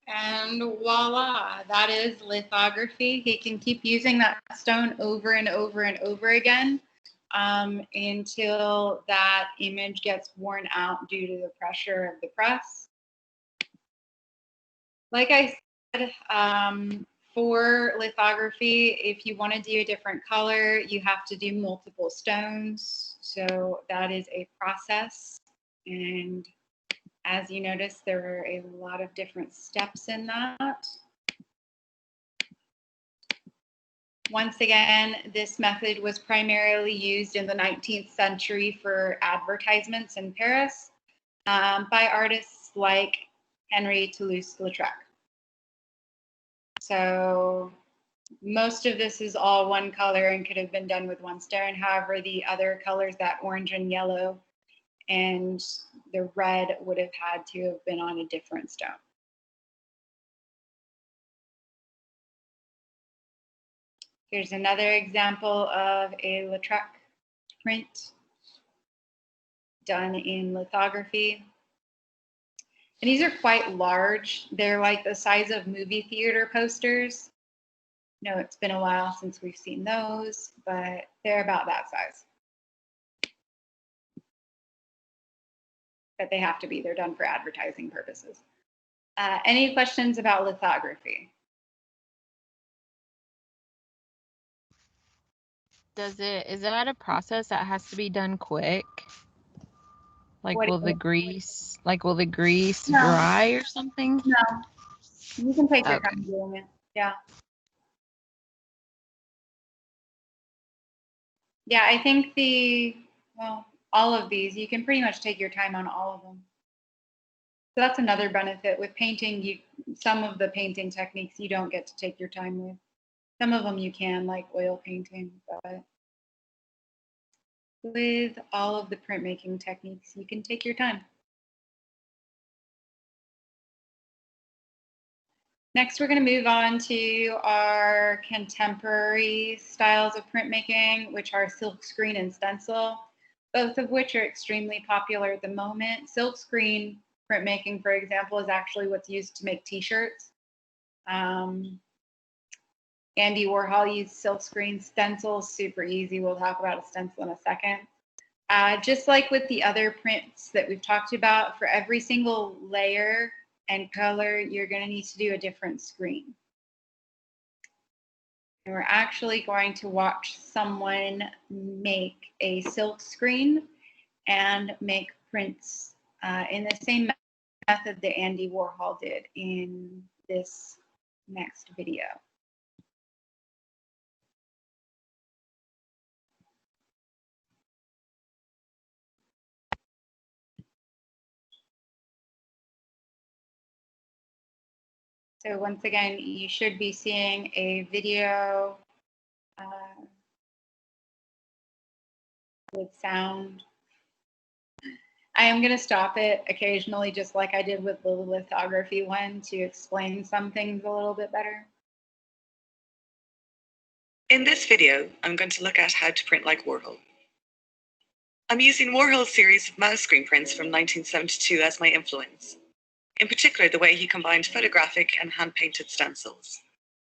S1: And voila, that is lithography. He can keep using that stone over and over and over again until that image gets worn out due to the pressure of the press. Like I said, for lithography, if you want to do a different color, you have to do multiple stones. So that is a process. And as you notice, there are a lot of different steps in that. Once again, this method was primarily used in the 19th century for advertisements in Paris by artists like Henri Toulouse-Lautrec. So most of this is all one color and could have been done with one stone. However, the other colors, that orange and yellow and the red, would have had to have been on a different stone. Here's another example of a Lautrec print done in lithography. And these are quite large. They're like the size of movie theater posters. No, it's been a while since we've seen those, but they're about that size. But they have to be. They're done for advertising purposes. Any questions about lithography?
S2: Is that a process that has to be done quick? Like,
S1: What
S2: will
S1: do
S2: the
S1: you-
S2: grease, will the grease
S1: No.
S2: dry or something?
S1: No, you can take your
S2: Okay.
S1: time doing it. Yeah. Yeah, I think all of these, you can pretty much take your time on all of them. So that's another benefit with painting. Some of the painting techniques you don't get to take your time with. Some of them you can, like oil painting, but with all of the printmaking techniques, you can take your time. Next, we're going to move on to our contemporary styles of printmaking, which are silkscreen and stencil, both of which are extremely popular at the moment. Silkscreen printmaking, for example, is actually what's used to make t-shirts. Andy Warhol used silkscreen. Stencils, super easy. We'll talk about a stencil in a second. Just like with the other prints that we've talked about, for every single layer and color, you're going to need to do a different screen. And we're actually going to watch someone make a silk screen and make prints in the same method that Andy Warhol did in this next video. So once again, you should be seeing a video with sound. I am going to stop it occasionally, just like I did with the lithography one, to explain some things a little bit better.
S9: In this video, I'm going to look at how to print like Warhol. I'm using Warhol's series of mouse screen prints from 1972 as my influence. In particular, the way he combined photographic and hand-painted stencils.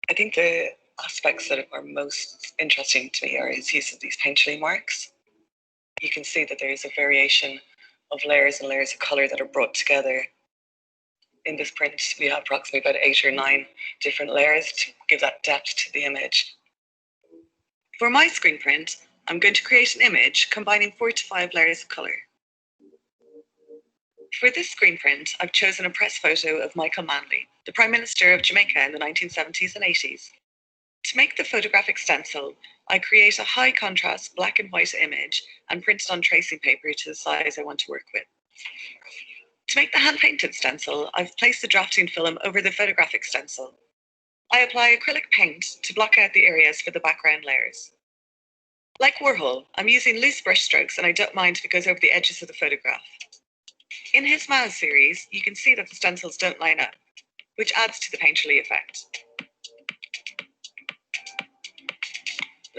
S9: I think the aspects that are most interesting to me are his use of these painterly marks. You can see that there is a variation of layers and layers of color that are brought together In this print, we have approximately about 8 or 9 different layers to give that depth to the image. For my screen print, I'm going to create an image combining 4 to 5 layers of colour. For this screen print, I've chosen a press photo of Michael Manley, the Prime Minister of Jamaica in the 1970s and 80s. To make the photographic stencil, I create a high contrast black and white image and print it on tracing paper to the size I want to work with. To make the hand-painted stencil, I've placed the drafting film over the photographic stencil. I apply acrylic paint to block out the areas for the background layers. Like Warhol, I'm using loose brush strokes and I don't mind if it goes over the edges of the photograph. In his Maz series, you can see that the stencils don't line up, which adds to the painterly effect.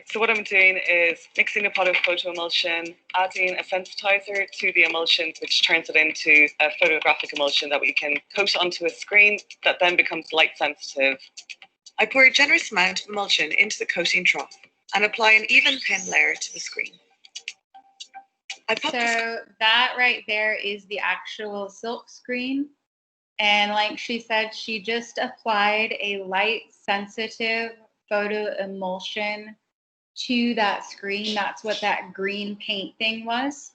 S9: So what I'm doing is mixing a pot of photo emulsion, adding a sensitizer to the emulsion, which turns it into a photographic emulsion that we can coat onto a screen that then becomes light sensitive. I pour a generous amount of emulsion into the coating trough and apply an even thin layer to the screen.
S1: So that right there is the actual silk screen. And like she said, she just applied a light sensitive photo emulsion to that screen. That's what that green paint thing was.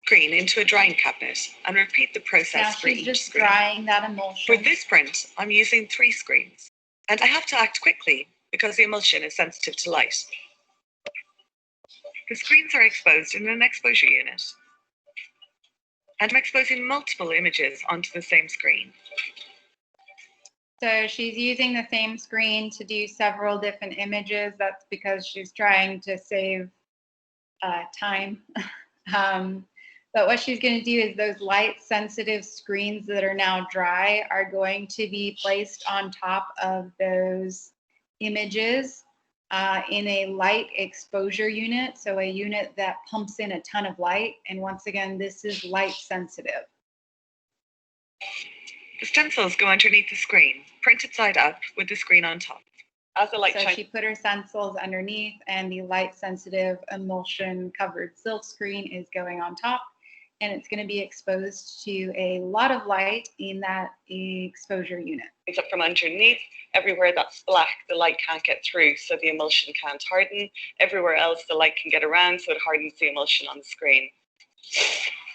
S9: Screen into a drying cabinet and repeat the process
S1: now
S9: for each
S1: she's just
S9: screen.
S1: drying that emulsion.
S9: For this print, I'm using 3 screens, and I have to act quickly because the emulsion is sensitive to light. The screens are exposed in an exposure unit, and I'm exposing multiple images onto the same screen.
S1: So she's using the same screen to do several different images. That's because she's trying to save time. But what she's going to do is those light sensitive screens that are now dry are going to be placed on top of those images in a light exposure unit. So a unit that pumps in a ton of light. And once again, this is light sensitive.
S9: The stencils go underneath the screen, printed side up with the screen on top. As the light
S1: So she put her stencils underneath and the light sensitive emulsion covered silk screen is going on top. And it's going to be exposed to a lot of light in that exposure unit.
S9: Except from underneath, everywhere that's black, the light can't get through, so the emulsion can't harden. Everywhere else, the light can get around, so it hardens the emulsion on the screen.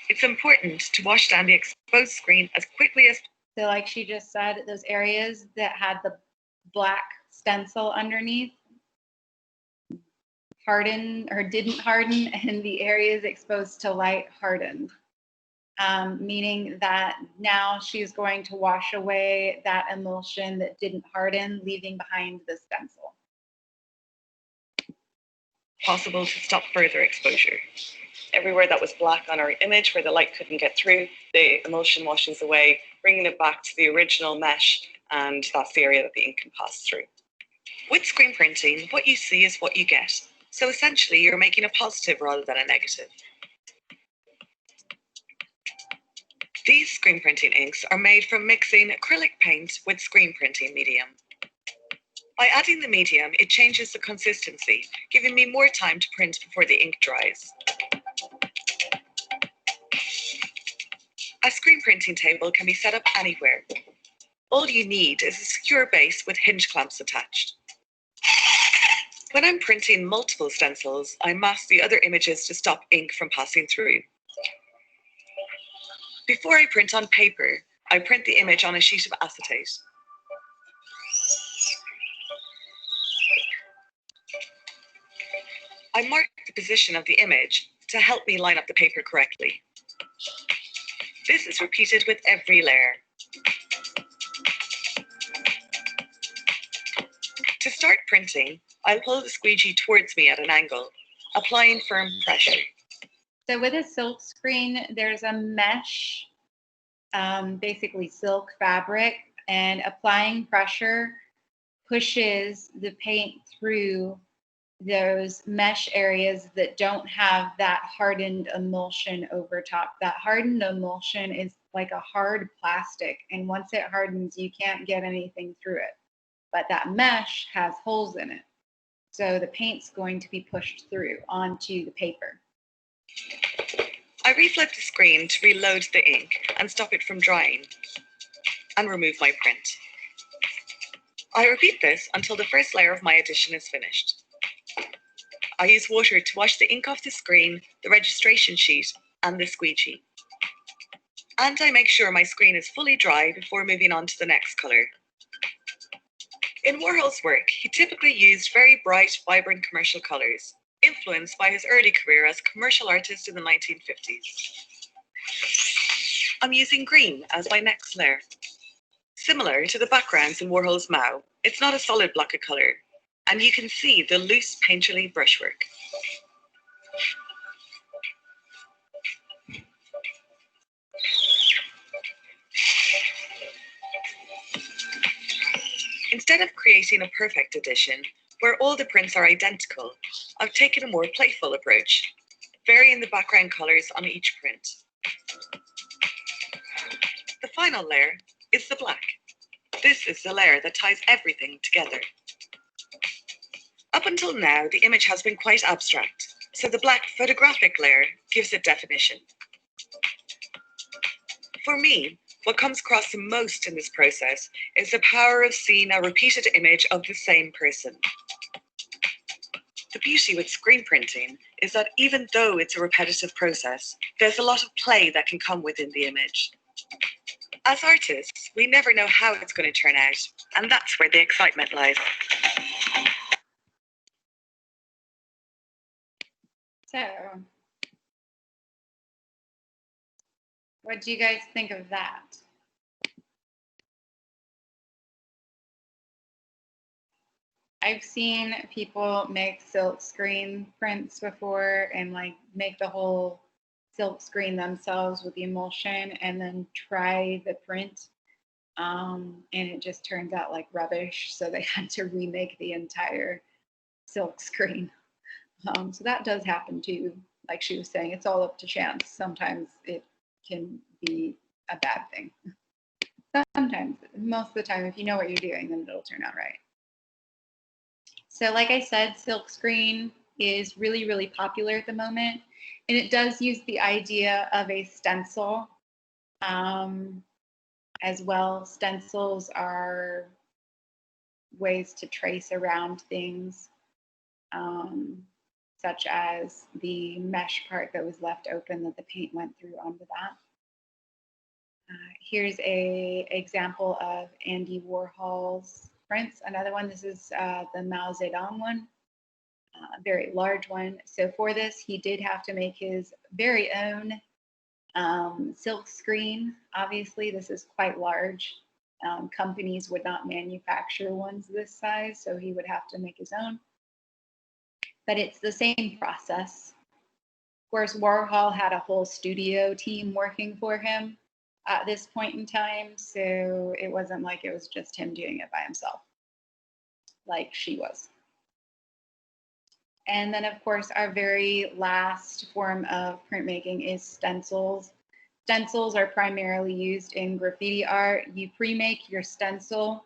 S9: It's important to wash down the exposed screen as quickly as possible.
S1: So like she just said, those areas that had the black stencil underneath hardened or didn't harden, and the areas exposed to light hardened, meaning that now she's going to wash away that emulsion that didn't harden, leaving behind the stencil.
S9: Possible to stop further exposure. Everywhere that was black on our image where the light couldn't get through, the emulsion washes away, bringing it back to the original mesh, and that's the area that the ink can pass through. With screen printing, what you see is what you get. So essentially, you're making a positive rather than a negative. These screen printing inks are made from mixing acrylic paint with screen printing medium. By adding the medium, it changes the consistency, giving me more time to print before the ink dries. A screen printing table can be set up anywhere. All you need is a secure base with hinge clamps attached. When I'm printing multiple stencils, I mask the other images to stop ink from passing through. Before I print on paper, I print the image on a sheet of acetate. I mark the position of the image to help me line up the paper correctly. This is repeated with every layer. To start printing, I'll pull the squeegee towards me at an angle, applying firm pressure.
S1: So with a silk screen, there's a mesh, basically silk fabric, and applying pressure pushes the paint through those mesh areas that don't have that hardened emulsion over top. That hardened emulsion is like a hard plastic, and once it hardens, you can't get anything through it. But that mesh has holes in it. So the paint's going to be pushed through onto the paper.
S9: I reflip the screen to reload the ink and stop it from drying, and remove my print. I repeat this until the first layer of my edition is finished. I use water to wash the ink off the screen, the registration sheet, and the squeegee. And I make sure my screen is fully dry before moving on to the next colour. In Warhol's work, he typically used very bright, vibrant commercial colours, influenced by his early career as a commercial artist in the 1950s. I'm using green as my next layer. Similar to the backgrounds in Warhol's Mao, it's not a solid block of colour, and you can see the loose painterly brushwork. Instead of creating a perfect edition, where all the prints are identical, I've taken a more playful approach, varying the background colours on each print. The final layer is the black. This is the layer that ties everything together. Up until now, the image has been quite abstract, so the black photographic layer gives it definition. For me, what comes across the most in this process is the power of seeing a repeated image of the same person. The beauty with screen printing is that even though it's a repetitive process, there's a lot of play that can come within the image. As artists, we never know how it's going to turn out, and that's where the excitement lies.
S1: So, what do you guys think of that? I've seen people make silk screen prints before and like make the whole silk screen themselves with the emulsion and then try the print. And it just turns out like rubbish. So they had to remake the entire silk screen. So that does happen too. Like she was saying, it's all up to chance. Sometimes it can be a bad thing. Sometimes, most of the time, if you know what you're doing, then it'll turn out right. So like I said, silkscreen is really, really popular at the moment. And it does use the idea of a stencil as well. Stencils are ways to trace around things, such as the mesh part that was left open that the paint went through onto that. Here's an example of Andy Warhol's prints. Another one, this is the Mao Zedong one, a very large one. So for this, he did have to make his very own silk screen. Obviously, this is quite large. Companies would not manufacture ones this size, so he would have to make his own. But it's the same process. Of course, Warhol had a whole studio team working for him at this point in time, so it wasn't like it was just him doing it by himself, like she was. And then, of course, our very last form of printmaking is stencils. Stencils are primarily used in graffiti art. You pre-make your stencil,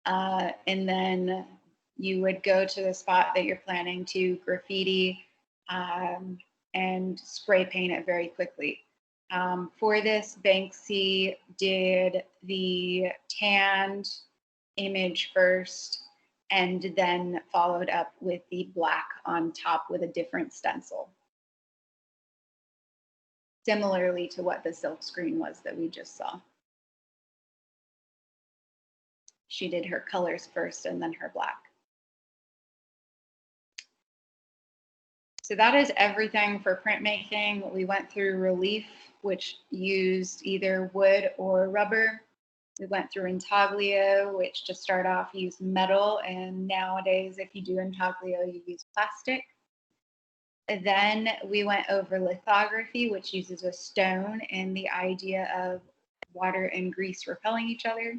S1: and then you would go to the spot that you're planning to graffiti and spray paint it very quickly. For this, Banksy did the tanned image first and then followed up with the black on top with a different stencil. Similarly to what the silk screen was that we just saw. She did her colors first and then her black. So that is everything for printmaking. We went through relief, which used either wood or rubber. We went through intaglio, which to start off used metal, and nowadays if you do intaglio, you use plastic. And then we went over lithography, which uses a stone and the idea of water and grease repelling each other.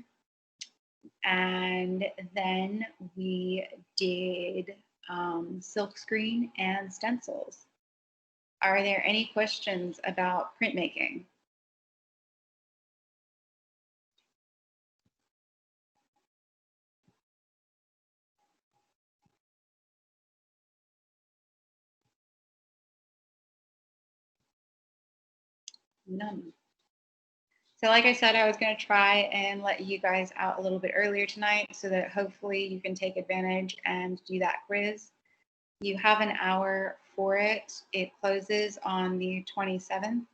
S1: And then we did silkscreen and stencils. Are there any questions about printmaking? None. So like I said, I was going to try and let you guys out a little bit earlier tonight so that hopefully you can take advantage and do that quiz. You have an hour for it. It closes on the 27th.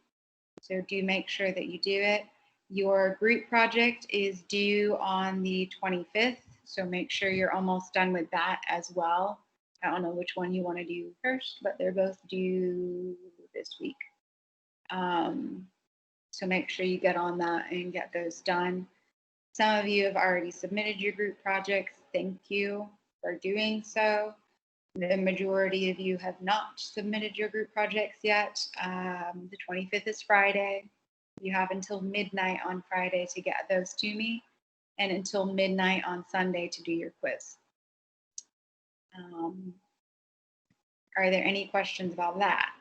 S1: So do make sure that you do it. Your group project is due on the 25th. So make sure you're almost done with that as well. I don't know which one you want to do first, but they're both due this week. So make sure you get on that and get those done. Some of you have already submitted your group projects. Thank you for doing so. The majority of you have not submitted your group projects yet. The 25th is Friday. You have until midnight on Friday to get those to me, and until midnight on Sunday to do your quiz. Are there any questions about that?